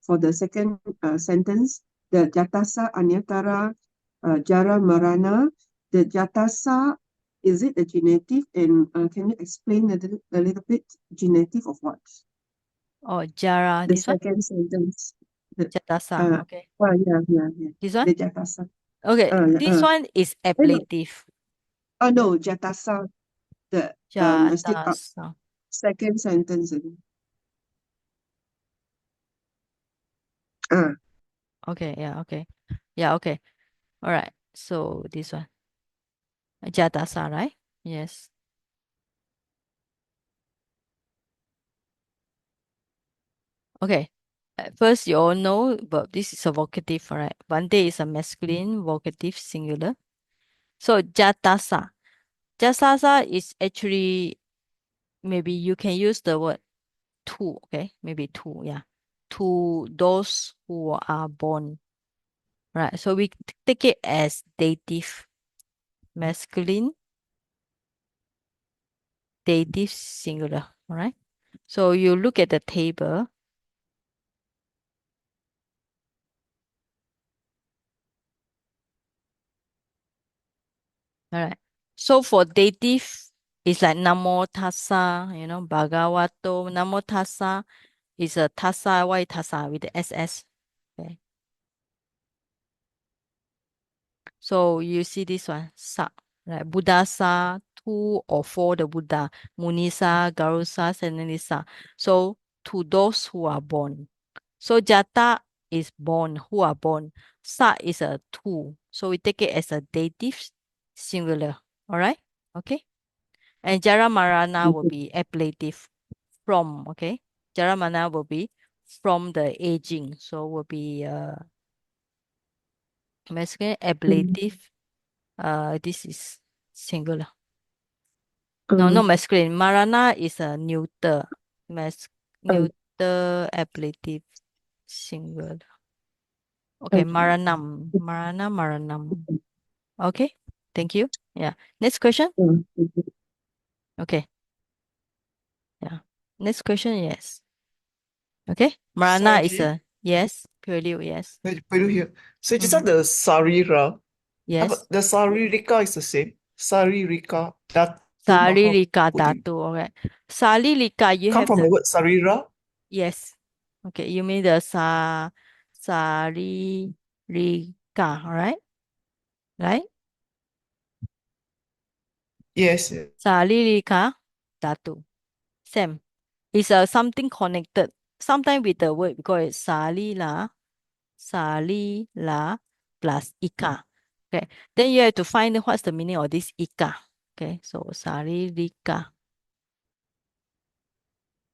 Speaker 6: for the second sentence, the Jatasa Anyatara Jaramaraṇa, the Jatasa, is it a genitive? And can you explain a little bit genitive of what?
Speaker 1: Oh, Jara,
Speaker 6: The
Speaker 1: this one?
Speaker 6: second sentence. The,
Speaker 1: Jatasa. Okay.
Speaker 6: yeah.
Speaker 1: This one?
Speaker 6: The Jatasa.
Speaker 1: Okay. This one is
Speaker 6: No.
Speaker 1: ablative.
Speaker 6: Oh no, Jatasa. The
Speaker 1: Jatasa.
Speaker 6: second sentence. Ah,
Speaker 1: Okay. Yeah. Okay. Yeah. Okay. All right. So this one. Jatasa, right? Yes. Okay. First, you all know, but this is a vocative, all right? Bante is a masculine vocative singular. So jatasa. Jatasa is actually, maybe you can use the word to, okay? Maybe to, yeah. To those who are born. Right. So we take it as dative, masculine, dative, singular. All right. So you look at the table. All right. So for dative, it's like Namo Tassa, Bhagavato. Namo Tassa is a Tassa, why Tassa with the SS. Okay. So you see this one, Sa, right? Buddhasa, 2 or 4, the Buddha, Munisa, Garusa, Senanisa. So to those who are born. So Jata is born, who are born. Sa is a 2. So we take it as a dative singular. All right? Okay. And Jaramarana will be ablative from, okay? Jaramana will be from the aging. So will be masculine ablative. This is singular. No, not masculine. Marana is a neuter. Neuter ablative singular. Okay, Maranam. Maranam. Okay, thank you. Yeah. Next question. Okay. Yeah. Next question, yes. Okay. Marana is
Speaker 7: Sorry.
Speaker 1: a yes. Purely yes.
Speaker 7: Pelu here. So just
Speaker 1: Mhm.
Speaker 7: the Sarira.
Speaker 1: Yes.
Speaker 7: The Saririka is the same. Saririka. That
Speaker 1: Saririka Dhatu. Okay. Saririka, you
Speaker 7: come
Speaker 1: have
Speaker 7: from
Speaker 1: the
Speaker 7: the word Sarira.
Speaker 1: yes. Okay. You mean the Saririka, alright? Right?
Speaker 7: Yes.
Speaker 1: Saririka Dhatu. Same. It's something connected. Sometimes with the word because it's salila plus ika. Okay. Then you have to find what's the meaning of this ika. Okay. So saririka.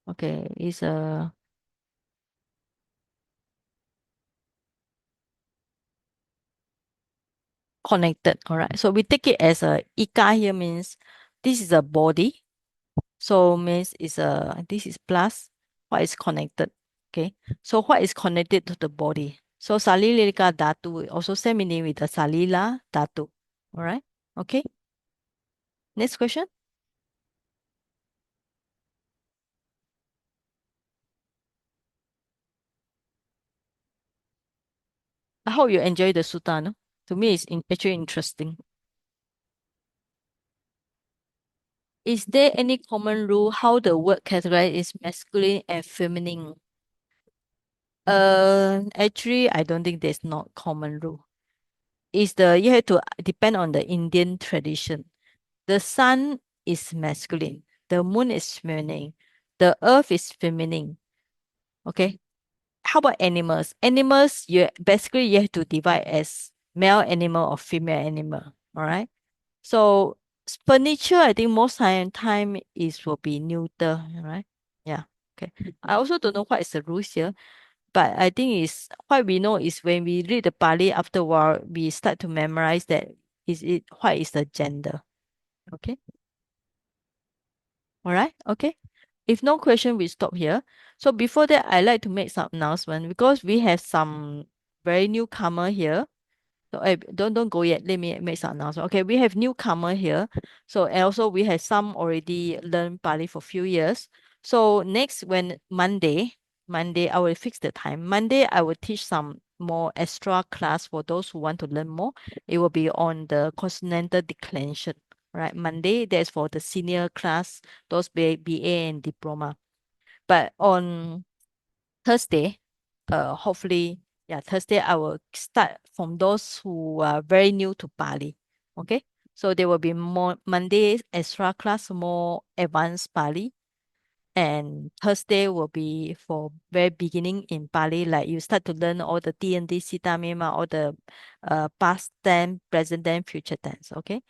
Speaker 1: Okay. It's a connected. All right. So we take it as a ika here means this is a body. So means is this is plus what is connected. Okay. So what is connected to the body? So salilika dhatu also same meaning with the salila dhatu. All right. Okay. Next question. I hope you enjoy the sutta, no? To me, it's actually interesting. Is there any common rule how the word categorized is masculine and feminine? Actually, I don't think there's not common rule. You have to depend on the Indian tradition. The sun is masculine, the moon is feminine, the earth is feminine. Okay. How about animals? Animals, you have to divide as male animal or female animal. All right. So furniture, I think most time will be neuter, right? Yeah. Okay. I also don't know what is the rules here, but I think is what we know is when we read the Pali after a while, we start to memorize that what is the gender. Okay. All right. Okay. If no question, we stop here. So before that, I like to make some announcement because we have some very newcomer here. So don't go yet. Let me make some announcement. Okay, we have newcomer here. So and also we have some already learned Pali for a few years. So next when Monday, I will fix the time. Monday I will teach some more extra class for those who want to learn more. It will be on the consonantal declension. Right. Monday, that's for the senior class, those BA and diploma. But on Thursday, hopefully, yeah, Thursday I will start from those who are very new to Pali. Okay. So there will be more Monday extra class, more advanced Pali. And Thursday will be for very beginning in Pali, like you start to learn all the D&D, Sita Mema, all the past tense, present tense, future tense. Okay.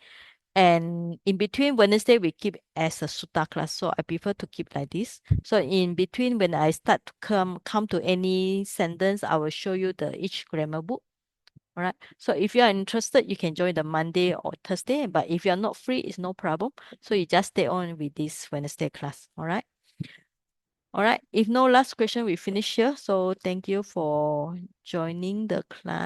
Speaker 1: And in between Wednesday, we keep as a sutta class. So I prefer to keep like this. So in between, when I start to come to any sentence, I will show you each grammar book. All right. So if you are interested, you can join the Monday or Thursday. But if you're not free, it's no problem. So you just stay on with this Wednesday class. All right. All right. If no last question, we finish here. So thank you for joining the class.